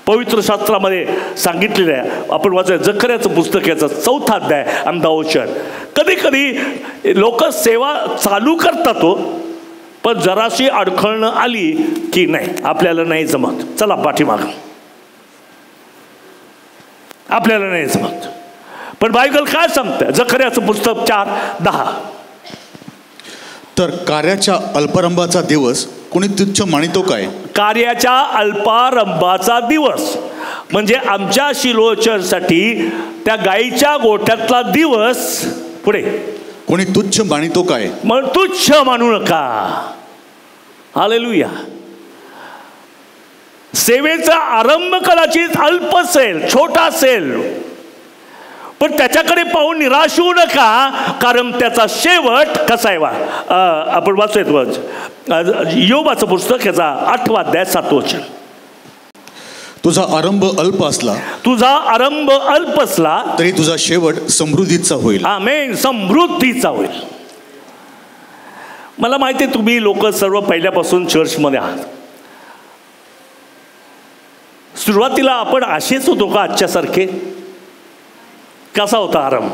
पवित्र शास्त्रामध्ये सांगितलेलं आहे, आपण वाचलं जकर्याचं पुस्तक, याचा 4था अध्याय आणि 10वे वचन. कधी कधी लोक सेवा चालू करतात हो, पण जराशी अडखळणं आली की नाही आपल्याला नाही जमत, चला पाठीमागं, आपल्याला नाही जमत. पण बायबल काय सांगतं? जकर्याचं पुस्तक 4:10, तर कार्याच्या अल्पारंभाचा दिवस कोणी तुच्छ मानितो काय? कार्याच्या अल्पारंभाचा दिवस म्हणजे आमच्या शिलो चर्चसाठी त्या गाईच्या गोठ्यातला दिवस पुढे कोणी तुच्छ मानितो काय? मग तुच्छ मानू नका. हालेलुया. सेवेचा आरंभ कदाचित अल्प असेल, छोटा असेल, पण त्याच्याकडे पाहून निराश होऊ नका, कारण त्याचा शेवट कसा आहे. आपण वाचतोय योबाचं पुस्तक, याचा 8वा अध्याय 7वं वचन. तुझा आरंभ अल्प असला, तुझा आरंभ अल्प असला तरी तुझा शेवट समृद्धीचा होईल. आमेन. समृद्धीचा होईल. मला माहिती आहे तुम्ही लोक सर्व पहिल्यापासून चर्चमध्ये आहात. सुरुवातीला आपण असेच होतो का आजच्यासारखे? कसा होता आरंभ?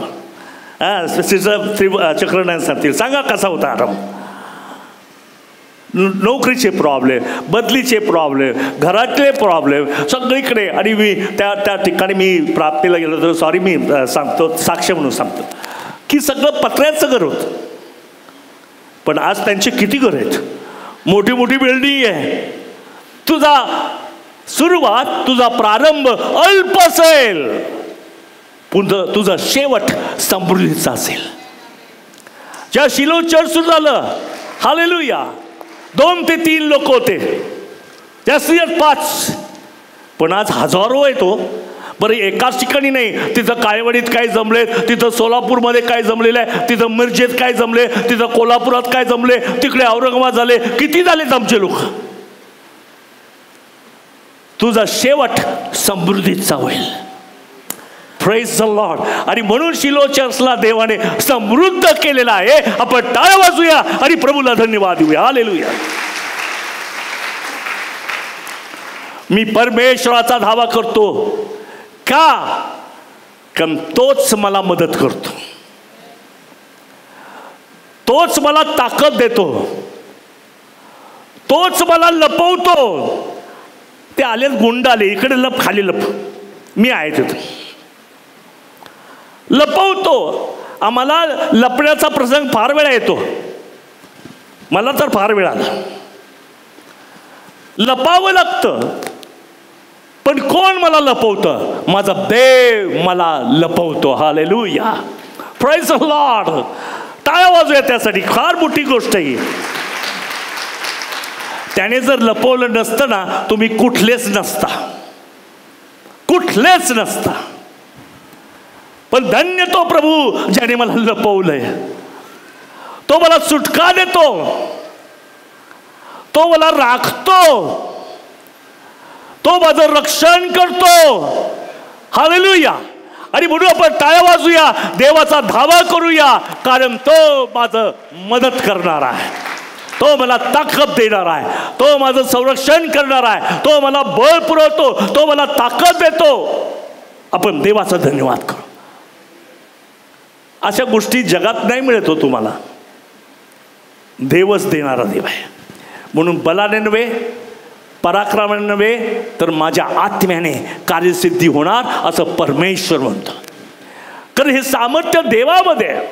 चक्रनारायण सांगतील, सांगा कसा होता आरंभ? नोकरीचे प्रॉब्लेम, बदलीचे प्रॉब्लेम, घरातले प्रॉब्लेम सगळीकडे. आणि मी त्या ठिकाणी मी प्राप्तीला गेलो होतो, सॉरी मी सांगतो, साक्ष म्हणून सांगतो की सगळं पत्र्याचं घर होतं. पण आज त्यांचे किती घर आहेत, मोठी मोठी बिल्डिंग आहे. तुझा सुरुवात, तुझा प्रारंभ अल्प असेल, तुझा शेवट समृद्धीचा असेल. ज्या शिलो चर्च सुरू झालं, हालेलुया, 2 ते 3 लोक होते, जास्तीत 5, पण आज हजारो येतो. बरं, एकाच ठिकाणी नाही, तिथं काळेवाडीत काय जमले, तिथं सोलापूरमध्ये काय जमलेलं आहे, तिथं मिरजेत काय जमले, तिथं कोल्हापुरात काय जमले, तिकडे औरंगाबाद झाले, किती झालेत आमचे लोक. तुझा शेवट समृद्धीचा होईल. Praise the Lord. आणि म्हणून शिलो चर्चला देवाने समृद्ध केलेला आहे. आपण टाळ्या वाजूया आणि प्रभूला धन्यवाद देऊया. हालेलुया. मी परमेश्वराचा धावा करतो का? कारण तोच मला मदत करतो, तोच मला ताकद देतो, तोच मला लपवतो. ते आले गुंड आले, इकडे लप, खाली लप, मी आहे तिथे, लपवतो. आम्हाला लपण्याचा प्रसंग फार वेळा येतो, मला तर फार वेळा आला. लपावं लागतं, पण कोण मला लपवतं? माझा देव मला लपवतो. हालेलुया. Praise the Lord. टाळ्या वाजूया त्यासाठी, फार मोठी गोष्ट आहे. त्याने जर लपवलं नसतं ना, तुम्ही कुठलेच नसता, कुठलेच नसता. पण धन्य तो प्रभू ज्याने मला लपवलंय. तो मला सुटका देतो, तो मला राखतो, तो माझं रक्षण करतो. हालेलुया. आणि म्हणून आपण टाळ्या वाजूया, देवाचा धावा करूया, कारण तो माझं मदत करणार आहे, तो मला ताकद देणार आहे, तो माझं संरक्षण करणार आहे, तो मला बळ पुरवतो, तो मला ताकद देतो. आपण देवाचा धन्यवाद करू. अशा गोष्टी जगात नाही मिळत हो तुम्हाला, देवच देणारा देव आहे. म्हणून बलाने नव्हे, पराक्रमाने नव्हे, तर माझ्या आत्म्याने कार्यसिद्धी होणार असं परमेश्वर म्हणतो. कारण हे सामर्थ्य देवामध्ये आहे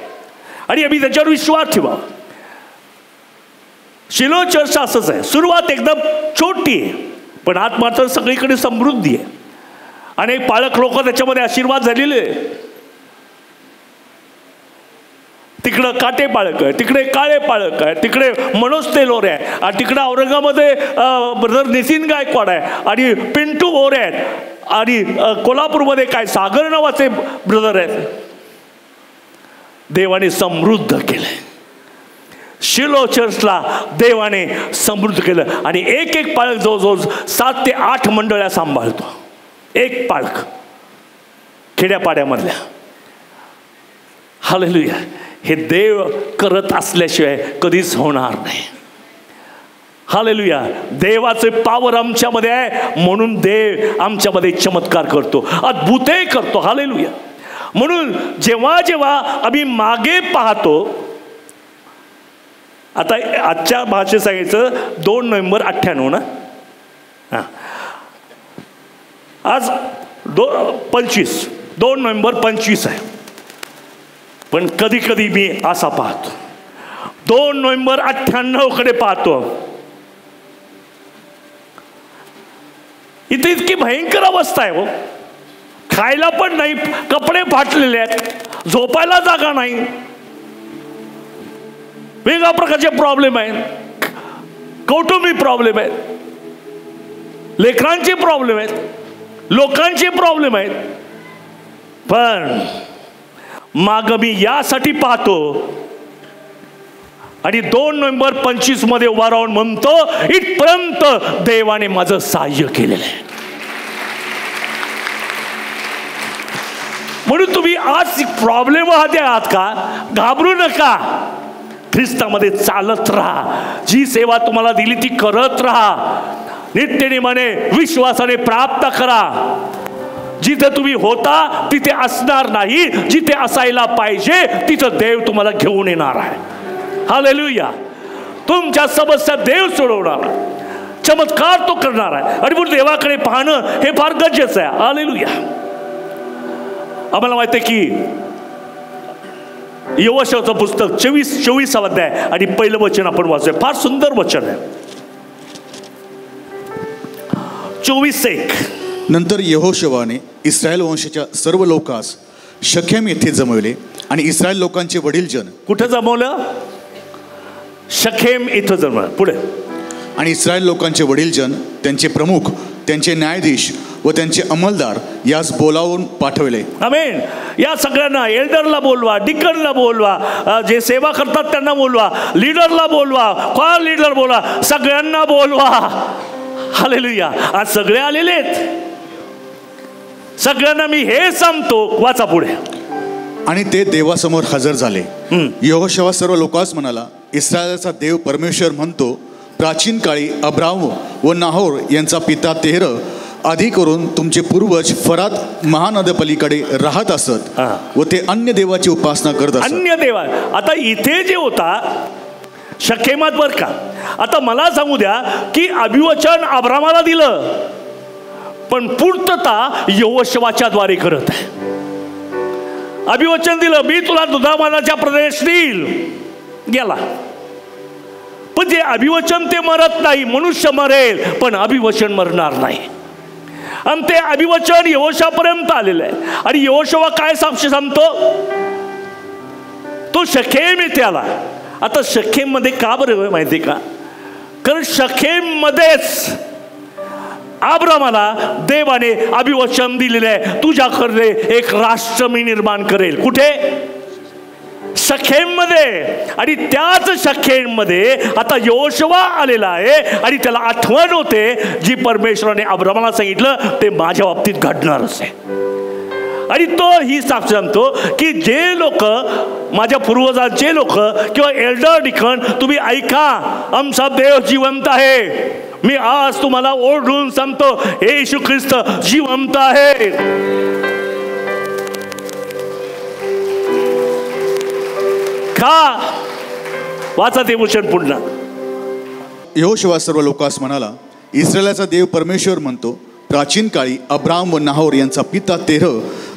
आणि आम्ही त्याच्यावर विश्वास ठेवा. शिलो चर्च असंच आहे, सुरुवात एकदम छोटी आहे, पण आत मात्र सगळीकडे समृद्धी आहे. अनेक पाळक लोक त्याच्यामध्ये आशीर्वाद झालेले. तिकडं काटे पाळक आहे, तिकडे काळे पाळक आहे, तिकडे मनोज तेलोरे आहे, आणि तिकडं औरंगाबादमध्ये ब्रदर नितीन गायकवाड आहे, आणि पिंटू गोरे आहेत, आणि कोल्हापूरमध्ये काय सागर नावाचे ब्रदर आहेत. देवाने समृद्ध केलं. शिलो चर्चला देवाने समृद्ध केलं. आणि एक एक पाळक जवळजवळ 7 ते 8 मंडळ्या सांभाळतो. एक पाळक खेड्यापाड्यामधल्या. हालेलुया. हे देव करत असल्याशिवाय कधीच होणार नाही. हालेलुया. देवाचे पॉवर आमच्यामध्ये आहे, म्हणून देव आमच्यामध्ये चमत्कार करतो, अद्भुते करतो. हालेलुया. म्हणून जेव्हा जेव्हा आम्ही मागे पाहतो, आता आजच्या भाषेत सांगायचं 2 नोव्हेंबर 98 ना, हां, आज 2 नोव्हेंबर 25 आहे. पण कधी कधी मी असा पाहतो, 2 नोव्हेंबर 98 कडे पाहतो. इथे इतकी भयंकर अवस्था आहे हो. खायला पण नाही, कपडे फाटलेले आहेत, झोपायला जागा नाही, वेगळ्या प्रकारचे प्रॉब्लेम आहेत, कौटुंबिक प्रॉब्लेम आहेत, लेकरांचे प्रॉब्लेम आहेत, लोकांचे प्रॉब्लेम आहेत. पण माग मी यासाठी पाहतो आणि 2 नोव्हेंबर 25 मध्ये उभा राहून म्हणतो, इथपर्यंत देवाने माझं सहाय्य केलेलं आहे. म्हणून तुम्ही आज प्रॉब्लेम आहात का, घाबरू नका. ख्रिस्तामध्ये चालत राहा. जी सेवा तुम्हाला दिली ती करत राहा. नित्यनेमाने विश्वासाने प्राप्त करा. जिथे तुम्ही होता तिथे असणार नाही, जिथे असायला पाहिजे तिथं देव तुम्हाला घेऊन येणार आहे. हालेलुया. तुमच्या समस्या देव सोडवणार आहे, चमत्कार तो करणार आहे. आणि म्हणून देवाकडे पाहणं हे फार गरजेचं आहे. हालेलुया. आम्हाला माहिती आहे की यहोशूआचं पुस्तक 24 अध्याय आणि पहिलं वचन आपण वाचूया. फार सुंदर वचन आहे. 24:1. नंतर यहोशूआने इस्रायल वंशाच्या सर्व लोकांस शखेम येथे जमवले आणि इस्रायल लोकांचे वडील जन. कुठं जमवलं? शखेम इथं जमवलं. पुढे. आणि इस्रायल लोकांचे वडील जन, त्यांचे प्रमुख, त्यांचे न्यायाधीश व त्यांचे अंमलदार यास बोलावून पाठवले. आमेन. या सगळ्यांना, एल्डरला बोलवा, डिकनला बोलवा, जे सेवा करतात त्यांना बोलवा, लीडरला बोलवा, कॉल लीडर बोलवा, सगळ्यांना बोलवा. हालेलुया. आज सगळे आलेले आहेत. सगळ्यांना मी हे सांगतो. वाचा पुढे. आणि ते देवासमोर हजर झाले. यहोशूआ सर्व लोकांस म्हणाला, इस्रायलचा देव परमेश्वर म्हणतो, प्राचीन काळी अब्राम व नाहोर यांचा पिता तेर आधी करून तुमचे पूर्वज फरात महानदीपलीकडे राहत असत व ते अन्य देवाची उपासना करत असत. अन्य देवा. आता इथे जे होता शखेमात बर का. आता मला सांगू द्या की अभिवचन अब्रामाला दिलं, पण पूर्तता यहोशूआच्या द्वारे करत आहे. अभिवचन दिलं, मी तुला दुधामानाच्या प्रदेश देईल, गेला. पण जे अभिवचन ते मरत नाही. मनुष्य मरेल पण अभिवचन मरणार नाही. आणि ते अभिवचन यहोशूआपर्यंत आलेलं आहे. आणि यहोशूआ काय साक्ष सांगतो? तो शखेम येथे आला. आता शखेम मध्ये का बरं माहिती का? कारण शखेम मध्येच अब्रामाला देवाने अभिवचन दिलेलं आहे, तुझ्याकडे एक राष्ट्र मी निर्माण करेल. कुठे? शखेम मध्ये. आणि त्याच शखेम मध्ये आता यहोशूआ आलेला आहे आणि त्याला आठवण होते जी परमेश्वराने अब्रामाला सांगितलं ते माझ्या बाबतीत घडणारच आहे. आणि तो ही साक्ष सांगतो की जे लोक माझ्या पूर्वजांचे लोक किंवा एल्डर डिकन, तुम्ही ऐका, आमचा देव जिवंत आहे. मी आज तुम्हाला ओरडून सांगतो, येशू ख्रिस्त जिवंत आहे. का? वाचा ते वचन पुन्हा. यहोशूआ सर्व लोकांस म्हणाला, इस्रायलाचा देव परमेश्वर म्हणतो, प्राचीन काळी अब्राम व नाहोर यांचा पिता तेर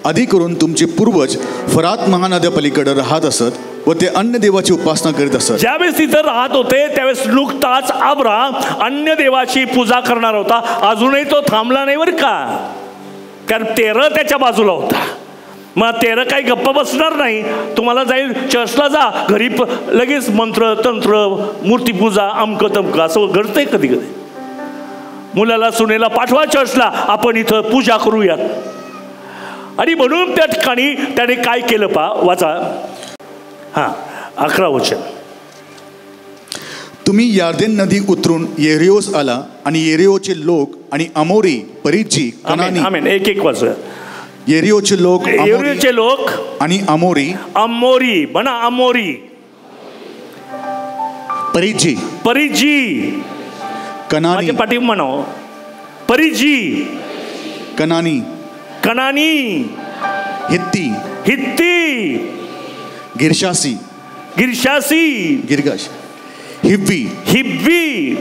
आधी करून तुमचे पूर्वज फरात महानद्यापलीकडे राहत असत व ते अन्य देवाची उपासना करीत असत. ज्यावेळेस तिथं राहत होते त्यावेळेस नुकताच अब्राम अन्य देवाची पूजा करणार होता. अजूनही तो थांबला नाही बरं का, कारण तेर त्याच्या बाजूला होता. मग तेर काही गप्पा बसणार नाही. तुम्हाला जाईल चर्चला जा, घरी लगेच मंत्र तंत्र मूर्तीपूजा अमकं तमकं असं घडतंय कधी कधी. मुलाला सुनेला पाठवा चर्चला, आपण इथं पूजा करूयात. आणि म्हणून त्या ठिकाणी त्याने काय केलं पा. वाचा. 11 वचन. तुम्ही यार्देन नदी उतरून येरिओस आला आणि येरिओचे लोक आणि अमोरी, परिज्जी, कनानी. आमेन. एक एक वाचा. येरिओचे लोक, येरिओचे लोक आणि अमोरी. अमोरी म्हणा. अमोरी. परिज्जी. परिज्जी. कनानी. पाठी म्हणाव. परिज्जी. कनानी. कनानी. हित्ती. हित्ती. गिर्शासी. गिर्शासी. गिरगाश. हिब्बी. हिब्बी.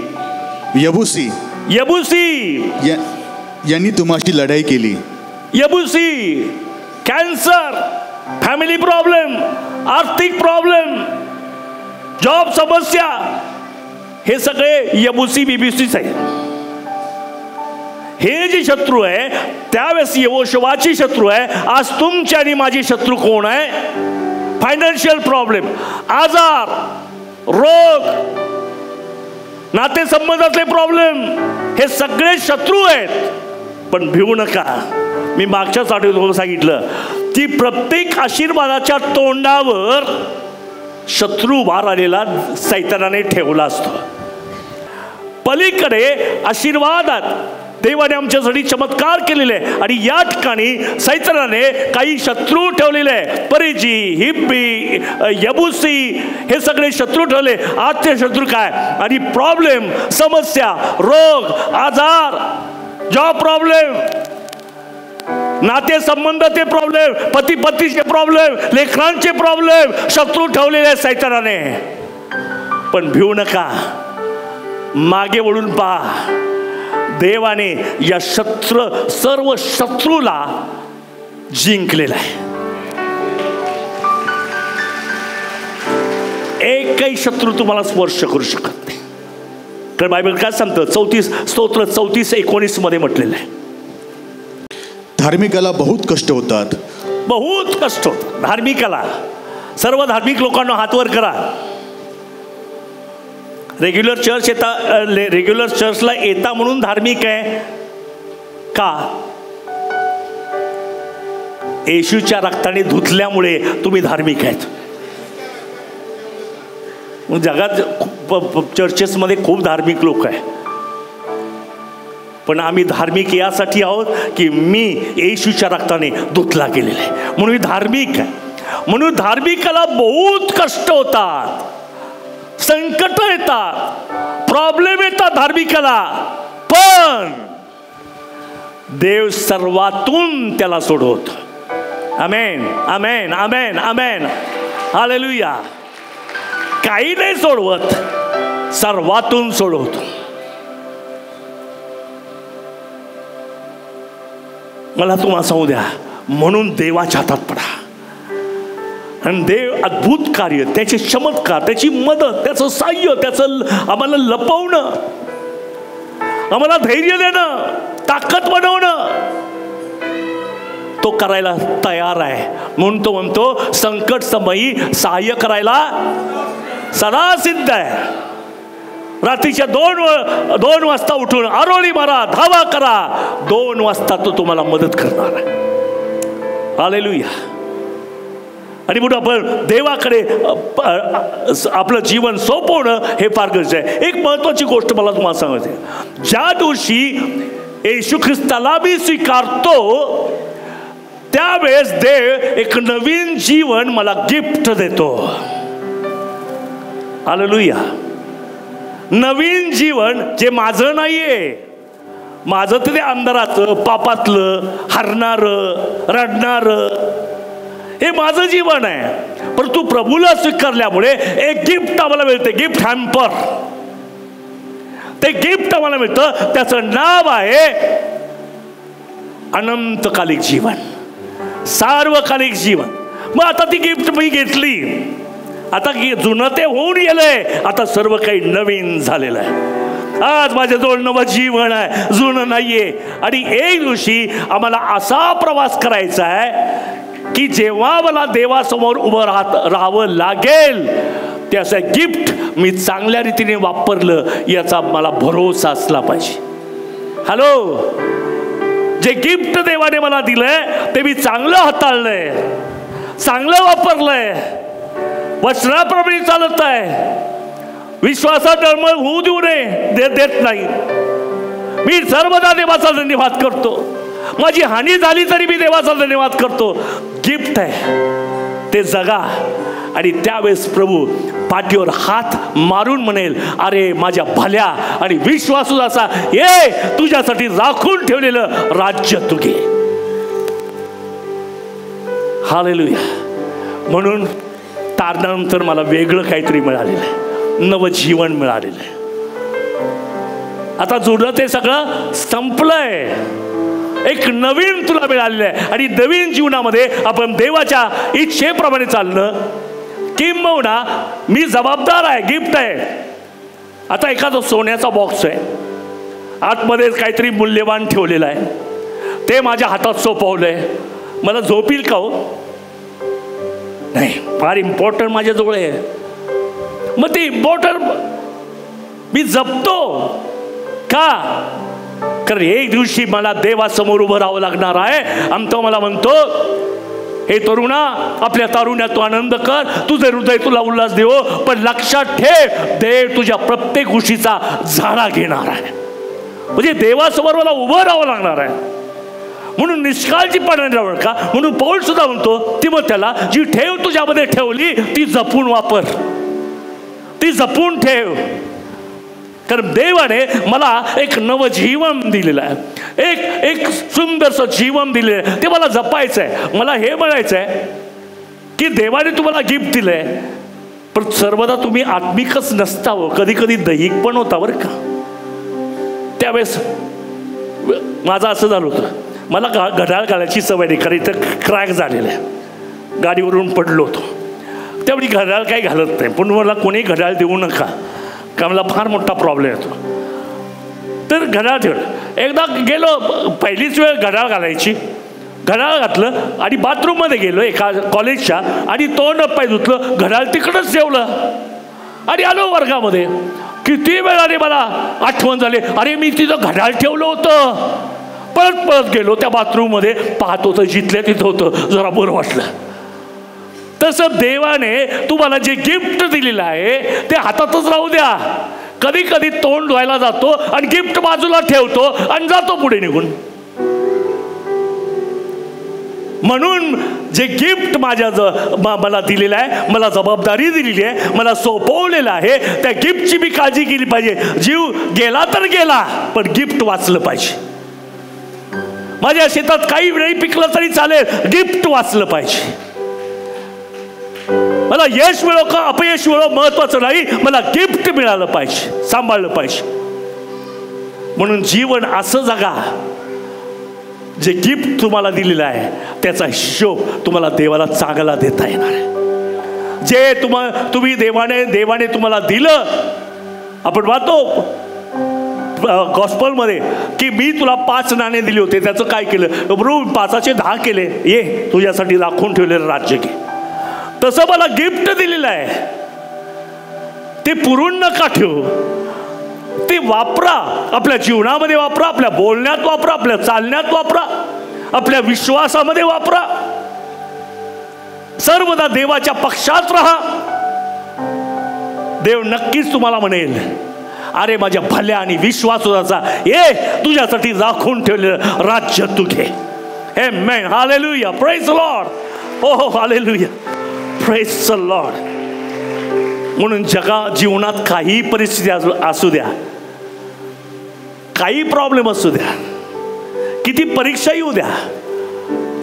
यबुसी. यबुसी. यांनी तुम्हाशी लढाई केली. यबुसी. कॅन्सर, फॅमिली प्रॉब्लेम, आर्थिक प्रॉब्लेम, जॉब समस्या, हे सगळे यबुसी बीबीसीच आहे. हे जे शत्रू आहे त्यावेळेस यहोशूआची शत्रू आहे. आज तुमची आणि माझी शत्रू कोण आहे? फायनान्शियल प्रॉब्लेम, आजार, रोग, नातेसंबंधातले प्रॉब्लेम, हे सगळे शत्रू आहेत. पण भिवू नका. मी मागच्या आठवड्यात सांगितलं की प्रत्येक आशीर्वादाच्या तोंडावर शत्रू वार आलेला सैतानाने ठेवला असतो. पलीकडे आशीर्वादात देवाने आमच्यासाठी चमत्कार केलेले आहे. आणि या ठिकाणी सैतानाने काही शत्रू ठेवलेले आहे. परिजी, हिब्बी, यबुसी, हे सगळे शत्रू ठेवले. आजचे शत्रू काय? आणि प्रॉब्लेम, समस्या, रोग, आजार, जॉब प्रॉब्लेम, नातेसंबंधाचे प्रॉब्लेम, पती पत्नीचे प्रॉब्लेम, लेकरांचे प्रॉब्लेम शत्रू ठेवलेले आहेत सैतानाने. पण भिवू नका. मागे वळून पहा. देवाने या सर्व शत्रूला जिंकलेला आहे. एकही शत्रू तुम्हाला स्पर्श करू शकत नाही. कारण बायबल काय सांगतं, 34:19 मध्ये म्हटलेलं आहे, धार्मिकाला बहुत कष्ट होतात. बहुत कष्ट होतं धार्मिकाला. सर्व धार्मिक लोकांना हातवर करा. रेग्युलर चर्चला येता म्हणून धार्मिक आहे का? येशूच्या रक्ताने धुतल्यामुळे तुम्ही धार्मिक आहेत. जगात चर्चेसमध्ये खूप धार्मिक लोक आहे, पण आम्ही धार्मिक यासाठी आहोत की मी येशूच्या रक्ताने धुतला गेलेला आहे म्हणून मी धार्मिक आहे. म्हणून धार्मिकाला बहुत कष्ट होतात, संकट येतात, प्रॉब्लेम येतात धार्मिकाला, पण देव सर्वातून त्याला सोडवतो. आमेन, आमेन, आमेन, आमेन, हालेलुया. काही नाही सोडवत, सर्वातून सोडवतो. मला तुम्हाला सांगू द्या, म्हणून देवाच्या हातात पडा. आणि देव अद्भुत कार्य, त्याचे चमत्कार, त्याची मदत, त्याचं साह्य, त्याचं आम्हाला लपवणं, आम्हाला धैर्य देणं, ताकद बनवणं, तो करायला तयार आहे. म्हणून तो म्हणतो संकट समयी सहाय्य करायला सदा सिद्ध आहे. रात्रीच्या 2 वाजता उठून आरोळी मारा, धावा करा, 2 वाजता तो तुम्हाला मदत करणार आहे. हालेलुया. आणि म्हणून आपण देवाकडे आपलं जीवन सोपवणं हे फार गरजेचं आहे. एक महत्वाची गोष्ट मला तुम्हाला सांगायची, ज्या दिवशी येशू ख्रिस्ताला मी स्वीकारतो त्यावेळेस देव एक नवीन जीवन मला गिफ्ट देतो. हालेलुया. नवीन जीवन जे माझं नाहीये, माझं तर ते अंधाराचं, पापातलं, हरणारं, रडणारं, हे माझं जीवन आहे. परंतु प्रभूला स्वीकारल्यामुळे एक गिफ्ट आम्हाला मिळते, गिफ्ट हॅम्पर. ते गिफ्ट आम्हाला मिळतं, त्याचं नाव आहे अनंतकालिक जीवन, सार्वकालिक जीवन. मग आता ती गिफ्ट मी घेतली, आता जुनं ते होऊन गेलंय, आता सर्व काही नवीन झालेलं आहे. आज माझ्याजवळ नवं जीवन आहे, जुनं नाहीये. आणि एक दिवशी आम्हाला असा प्रवास करायचा आहे की जेव्हा मला देवासमोर उभं राहावं लागेल, त्याचं गिफ्ट मी चांगल्या रीतीने वापरलं याचा मला भरोसा असला पाहिजे. हॅलो, जे गिफ्ट देवाने मला दिलंय ते मी चांगलं हाताळलंय, चांगलं वापरलंय, वचनाप्रमाणे चालत आहे, विश्वासात डळमळ होऊ देऊ नये देत नाही. मी सर्वदा देवाचा धन्यवाद करतो. माझी हानी झाली तरी मी देवाचा धन्यवाद करतो. गिफ्ट आहे ते जगा. आणि त्यावेळेस प्रभू पाठीवर हात मारून म्हणेल, अरे माझ्या भल्या आणि विश्वासू असा ये, तुझ्यासाठी राखून ठेवलेलं राज्य तू घे. हालेलुया. म्हणून तारणानंतर मला वेगळं काहीतरी मिळालेलं आहे, नवं जीवन मिळालेलं आहे. आता जुनं ते सगळं संपलंय, एक नवीन तुला मिळालेलं आहे. आणि नवीन जीवनामध्ये आपण देवाच्या इच्छेप्रमाणे चालणं, किंबहुना मी जबाबदार आहे, गिफ्ट आहे. आता एखादा सोन्याचा बॉक्स आहे, आतमध्ये काहीतरी मूल्यवान ठेवलेलं आहे, ते माझ्या हातात सोपवलंय, मला झोपील का हो? नाही, फार इम्पॉर्टंट माझ्याजवळ आहे. मग ते इम्पॉर्टंट मी जपतो का? कारण एक दिवशी मला देवासमोर उभं राहावं लागणार आहे. आणि तो मला म्हणतो, हे तरुणा, आपल्या तारुण्यात तू आनंद कर, तुझे हृदय तुला उल्हास देव, पण लक्षात ठेव, देव तुझ्या प्रत्येक गोष्टीचा झाडा घेणार आहे. म्हणजे देवासमोर मला उभं राहावं लागणार आहे. म्हणून निष्काळजीपणे राहू नका. म्हणून पौल सुद्धा म्हणतो तिमोथेला, जी ठेव तुझ्यामध्ये ठेवली ती जपून वापर, ती जपून ठेव. कारण देवाने मला एक नवं जीवन दिलेलं आहे, एक सुंदरसं जीवन दिलेलं आहे, ते मला जपायचं आहे. मला हे म्हणायचं आहे की देवाने तुम्हाला गिफ्ट दिलंय, पण सर्वदा तुम्ही आत्मिकच नसतावं, कधी कधी दैहिक पण होता बरं का. त्यावेळेस माझं असं झालं होतं, मला घड्याळ घालायची सवय नाही, कारण इथं क्रॅक झालेलं आहे, गाडीवरून पडलो होतो. तेवढी घड्याळ काही घालत नाही, पण मला कोणी घड्याळ देऊ नका, का मला फार मोठा प्रॉब्लेम येतो. तर घड्याळ ठेवलं. एकदा गेलो, पहिलीच वेळ घड्याळ घालायची, घड्याळ घातलं आणि बाथरूममध्ये गेलो एका कॉलेजच्या, आणि तोंड पाय धुतलं, घड्याळ तिकडंच ठेवलं आणि आलो वर्गामध्ये. किती वेळाने मला आठवण झाली, अरे मी तिथं घड्याळ ठेवलं होतं. परत परत गेलो त्या बाथरूममध्ये, पाहत होतं जिथल्या तिथं होतं, जरा बरं वाटलं. तसं देवाने तुम्हाला जे गिफ्ट दिलेलं आहे ते हातातच राहू द्या. कधी कधी तोंड धुवायला जातो आणि गिफ्ट बाजूला ठेवतो आणि जातो पुढे निघून. म्हणून जे गिफ्ट मला दिलेलं आहे, मला जबाबदारी दिलेली आहे, मला सोपवलेलं आहे, त्या गिफ्टची मी काळजी केली पाहिजे. जीव गेला तर गेला, पण गिफ्ट वाचलं पाहिजे. माझ्या शेतात काही नाही पिकलं तरी चालेल, गिफ्ट वाचलं पाहिजे. मला यश मिळो का अपयश मिळो महत्वाचं नाही, मला गिफ्ट मिळालं पाहिजे, सांभाळलं पाहिजे. म्हणून जीवन असं जगा, जे गिफ्ट तुम्हाला दिलेलं आहे त्याचा हिशोब तुम्हाला देवाला चांगला देता येणार आहे. जे तुम्ही देवाने तुम्हाला दिलं, आपण पाहतो गॉस्पलमध्ये की मी तुला 5 नाणे दिले होते, त्याचं काय केलं? प्रभू 5चे 10 केले, ये तुझ्यासाठी राखून ठेवलेलं राज्य घे. तसं मला गिफ्ट दिलेलं आहे, ते पुरून नका ठेवू, ते वापरा. आपल्या जीवनामध्ये वापरा, आपल्या बोलण्यात वापरा, आपल्या चालण्यात वापरा, आपल्या विश्वासामध्ये वापरा. सर्वदा देवाच्या पक्षात राहा. देव नक्कीच तुम्हाला म्हणेल, अरे माझ्या भल्या आणि विश्वासाचा ये तुझ्यासाठी राखून ठेवलेलं राज्य तू घे. Amen, hallelujah, praise the lord. Oh hallelujah, praise the lord. म्हणून जीवनात काही परिस्थिती असू द्या, काही प्रॉब्लेम असू द्या, किती परीक्षा येऊ द्या,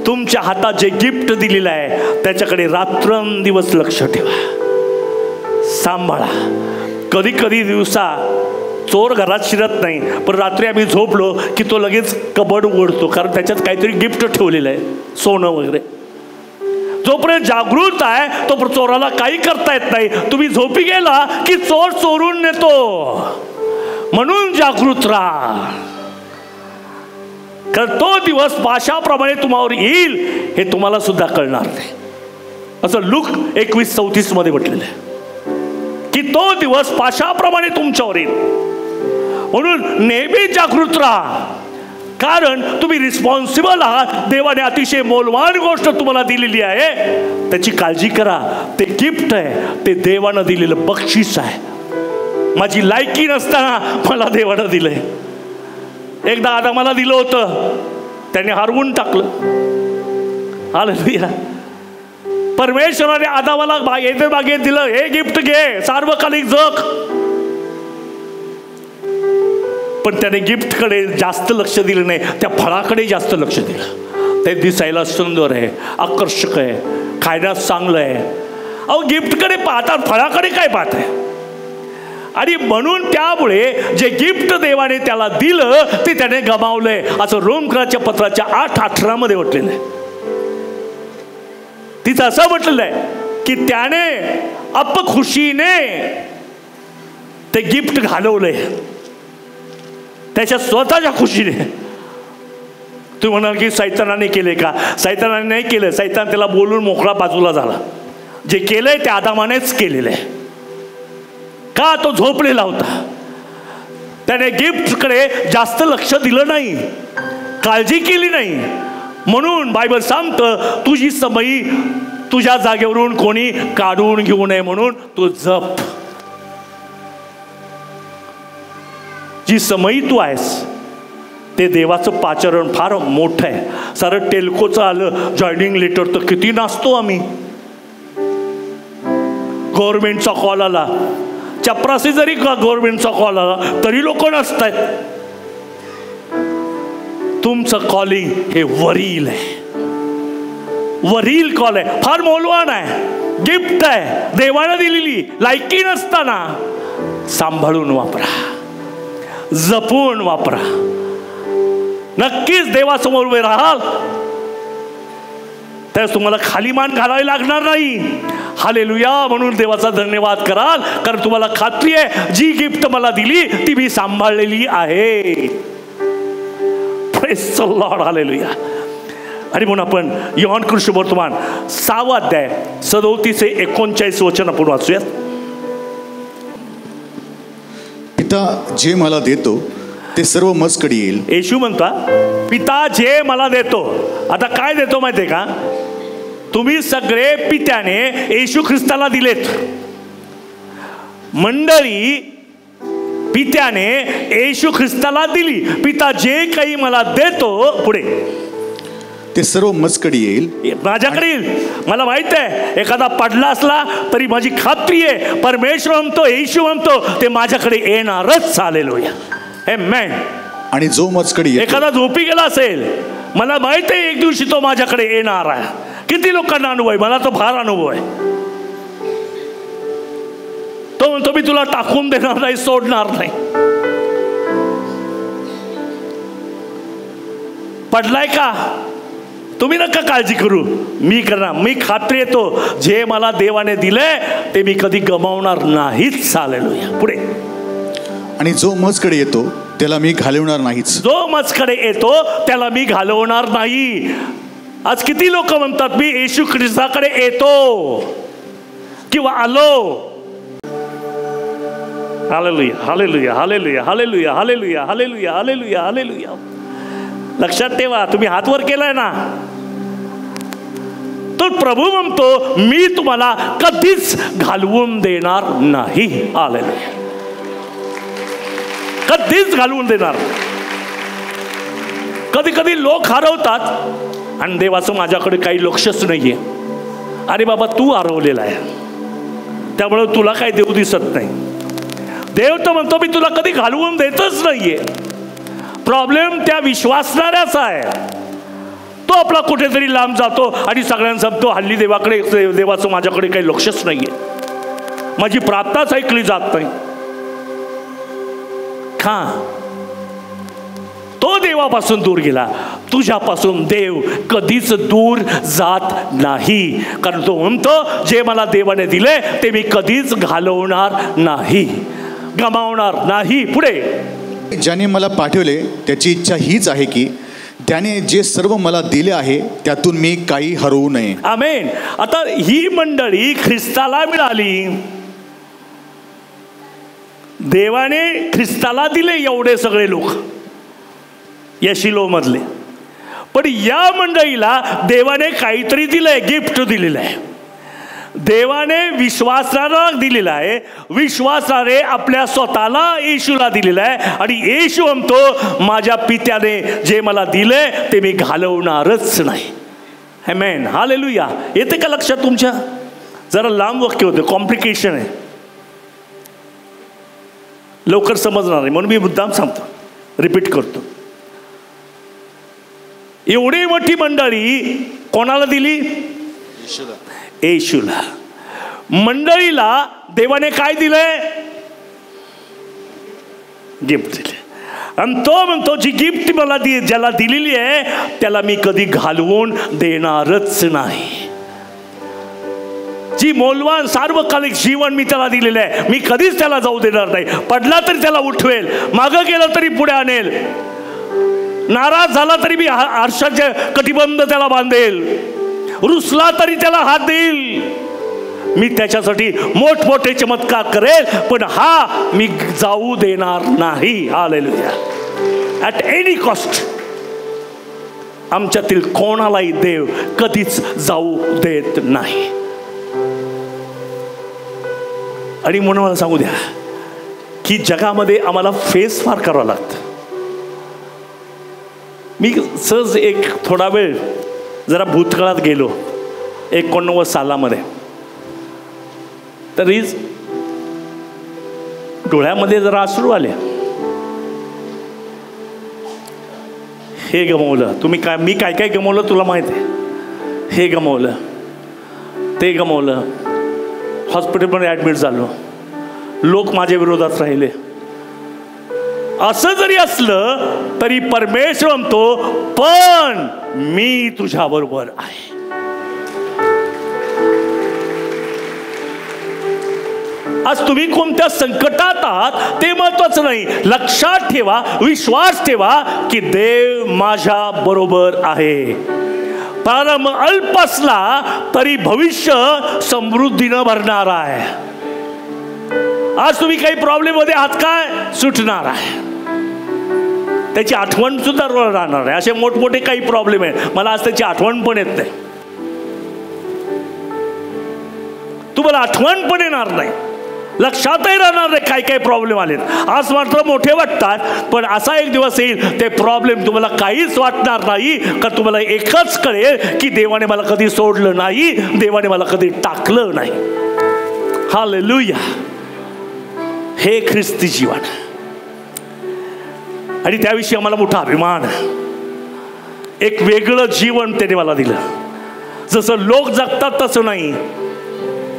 तुमच्या हातात जे गिफ्ट दिलेलं आहे त्याच्याकडे रात्रंदिवस लक्ष ठेवा, सांभाळा. कधी कधी दिवसा चोर घरात शिरत नाही, पण रात्री आम्ही झोपलो की तो लगेच कबड उघडतो, कारण त्याच्यात काहीतरी गिफ्ट ठेवलेलं आहे, सोनं वगैरे. जोपर्यंत जागृत आहे तो चोराला काही करता येत नाही. तुम्ही झोपी गेला की चोर चोरून नेतो. म्हणून जागृत राहा, कारण तो दिवस पाशाप्रमाणे तुम्हावर येईल हे तुम्हाला सुद्धा कळणार नाही. असं लूक 21:34 मध्ये म्हटलेलं आहे की तो दिवस पाशाप्रमाणे तुमच्यावर येईल. म्हणून नेहमी जागृत राहा, कारण तुम्ही रिस्पॉन्सिबल आहात. देवाने अतिशय मौल्यवान गोष्ट तुम्हाला दिलेली आहे, त्याची काळजी करा. ते गिफ्ट आहे, ते देवानं दिलेलं बक्षीस आहे. माझी लायकी नसताना मला देवानं दिलंय. एकदा आदामाला दिलं होतं, त्याने हरवून टाकलं. हालेलुया. परमेश्वराने आदामाला बागेत दिलं, हे गिफ्ट घे, सार्वकालिक जग. पण त्याने गिफ्टकडे जास्त लक्ष दिलं नाही, त्या फळाकडे जास्त लक्ष दिलं. ते दिसायला सुंदर आहे, आकर्षक आहे, खाण्यास चांगलं आहे. अहो गिफ्टकडे पाहतात, फळाकडे काय पाहत आहे? आणि म्हणून त्यामुळे जे गिफ्ट देवाने त्याला दिलं ते त्याने गमावलंय, असं रोमकराच्या पत्राच्या 8:18 मध्ये म्हटलेलं आहे. तिथं असं म्हटलेलं आहे की त्याने अपखुशीने ते गिफ्ट घालवलंय, त्याच्या स्वतःच्या खुशीने. तू म्हणाल की सैतानाने केले का? सैतानाने नाही केलं, सैतान त्याला बोलून मोकळा बाजूला झाला. जे केलंय ते आदामानेच केलेलं आहे. का? तो झोपलेला होता, त्याने गिफ्टकडे जास्त लक्ष दिलं नाही, काळजी केली नाही. म्हणून बायबल सांगतं, तुझी समयी तुझ्या जागेवरून कोणी काढून घेऊ नये, म्हणून तू जप. जी समयी तू आहेस ते देवाचं पाचारण फार मोठं आहे. सारं टेल्कोचं आलं जॉईनिंग लेटर तर किती नाचतो आम्ही. गव्हर्नमेंटचा कॉल आला, चपरासी जरी गव्हर्नमेंटचा कॉल आला तरी लोक नसतात. तुमचं कॉलिंग हे वरील आहे, वरील कॉल आहे, फार मौल्यवान आहे, गिफ्ट आहे, देवानं दिलेली. लायकी नसताना सांभाळून वापरा, जपून वापरा. नक्कीच देवासमोर उभे राहाल तर तुम्हाला खाली मान घालावी लागणार नाही. हालेलुया म्हणून देवाचा धन्यवाद कराल, कारण तुम्हाला खात्री आहे जी गिफ्ट मला दिली ती मी सांभाळलेली आहे. Praise the lord, hallelujah. आणि म्हणून आपण योहान कृष्णवर्तमान 6 अध्याय 37 ते 39 वचन आपण वाचूयात. पिता जे मला देतो ते सर्व मजकडे येईल. येशू म्हणता पिता जे मला देतो. आता काय देतो माहितीये का? तुम्ही सगळे पित्याने येशू ख्रिस्ताला दिलेत. मंडळी पित्याने येशू ख्रिस्ताला दिली. पिता जे काही मला देतो पुढे ते सर्व मजकडे येईल, माझ्याकडे येईल. मला माहित आहे एखादा पडला असला तरी माझी खात्री आहे परमेश्वर म्हणतो, येशू म्हणतो ते माझ्याकडे येणारच. हालेलुया, आमेन. आणि जो मजकडे येतो, एखादा झोपी गेला असेल, मला माहित आहे एक दिवशी तो माझ्याकडे येणार आहे. किती लोकांना अनुभव आहे, मला तो फार अनुभव आहे. तो म्हणतो मी तुला टाकून देणार नाही, सोडणार नाही. पडलाय का? तुम्ही नका काळजी करू, मी करणार. मी खात्री येतो जे मला देवाने दिले ते मी कधी गमावणार नाहीच. हालेलुया. पुढे आणि जो मजकडे येतो त्याला मी घालवणार नाहीच. जो मजकडे येतो त्याला मी घालवणार नाही. आज किती लोक म्हणतात मी येशू ख्रिस्ताकडे येतो किंवा आलो. Hallelujah, hallelujah, hallelujah, hallelujah, hallelujah, hallelujah, hallelujah, hallelujah. लक्षात ठेवा, तुम्ही हात वर केलाय ना, तो प्रभू म्हणतो मी तुम्हाला कधीच घालवून देणार नाही. हालेलुया, कधीच घालवून देणार. कधी कधी लोक हरवतात आणि देवाचं माझ्याकडे काही लक्षच नाहीये. अरे बाबा तू हरवलेला आहे, त्यामुळे तुला काही देव दिसत नाही. देव तर म्हणतो मी तुला कधी घालवून देतच नाहीये. प्रॉब्लेम त्या विश्वासणाऱ्याचा आहे. तो आपला कुठेतरी लांब जातो आणि सगळ्यांना सांगतो हल्ली देवाचं माझ्याकडे काही लक्षच नाहीये, माझी प्रार्थनाच ऐकली जात नाही. का? तो देवापासून दूर गेला. तुझ्यापासून देव कधीच दूर जात नाही, कारण तो म्हणतो जे मला देवाने दिले ते मी कधीच घालवणार नाही, गमावणार नाही. पुढे ज्याने मला पाठवले त्याची इच्छा हीच आहे की त्याने जे सर्व मला दिले आहे त्यातून मी काही हरवू नये. आमेन. आता ही मंडळी ख्रिस्ताला मिळाली, देवाने ख्रिस्ताला दिले एवढे सगळे लोक या शिलो मधले. पण या मंडळीला देवाने काहीतरी दिलंय, गिफ्ट दिलेलं आहे. देवाने विश्वासाला दिलेला आहे. विश्वासाने आपल्या स्वतःला येशूला दिलेला आहे. आणि येशू म्हणतो माझ्या पित्याने जे मला दिले ते मी घालवणारच नाही. आमेन, हालेलुया. येते का लक्षात तुमच्या? जरा लांब वाक्य होते, कॉम्प्लिकेशन आहे, लवकर समजणार नाही म्हणून मी मुद्दाम सांगतो, रिपीट करतो. एवढी मोठी मंडळी कोणाला दिली? येशूला. मंडळीला देवाने काय दिलंय? गिफ्ट दिले. आणि तो म्हणतो जी गिफ्ट मला ज्याला दिलेली आहे त्याला मी कधी घालवून देणारच नाही. जी मौल्यवान सार्वकालिक जीवन मी त्याला दिलेलं आहे मी कधीच त्याला जाऊ देणार नाही. पडला तरी त्याला उठवेल, मागं गेलं तरी पुढे आणेल, नाराज झाला तरी मी आरशाचे कटिबंध त्याला बांधेल, रुसला तरी त्याला हात देईल. मी त्याच्यासाठी मोठमोठे चमत्कार करेल, पण हा मी जाऊ देणार नाही. हालेलुया. At any cost. आमच्यातील कोणालाही देव कधीच जाऊ देत नाही. आणि म्हणून मला सांगू द्या की जगामध्ये आम्हाला फेस फार करावं लागतं. मी सहज एक थोडा वेळ जरा भूतकाळात गेलो 89 सालामध्ये, तरी डोळ्यामध्ये जरा अश्रू आले. हे गमवलं, तुम्ही काय, मी काय काय गमवलं तुला माहिती आहे. हे गमवलं, ते गमवलं, हॉस्पिटलमध्ये ॲडमिट झालो, लोक माझ्या विरोधात राहिले. असं जरी असलं तरी परमेश्वर म्हणतो पण मी तुझ्याबरोबर आहे. आज तुम्ही कोणत्या संकटात आहात ते महत्वाचं नाही. लक्षात ठेवा, विश्वास ठेवा की देव माझ्या बरोबर आहे. प्रारंभ अल्प असला तरी भविष्य समृद्धीनं भरणार आहे. आज तुम्ही काही प्रॉब्लेम मध्ये आहात काय, सुटणार आहे. त्याची आठवण सुद्धा राहणार आहे. असे मोठमोठे काही प्रॉब्लेम आहेत, मला आज त्याची आठवण पण येत नाही. तुम्हाला आठवण पण येणार नाही, लक्षातही राहणार नाही काय काय प्रॉब्लेम आलेत. आज मात्र मोठे वाटतात, पण असा एक दिवस येईल ते प्रॉब्लेम तुम्हाला काहीच वाटणार नाही. का तुम्हाला एकच कळेल की देवाने मला कधी सोडलं नाही, देवाने मला कधी टाकलं नाही. हालेलुया. हे ख्रिस्ती जीवन, आणि त्याविषयी आम्हाला मोठा अभिमान. एक वेगळं जीवन त्याने मला दिलं. जसं लोक जगतात तसं नाही,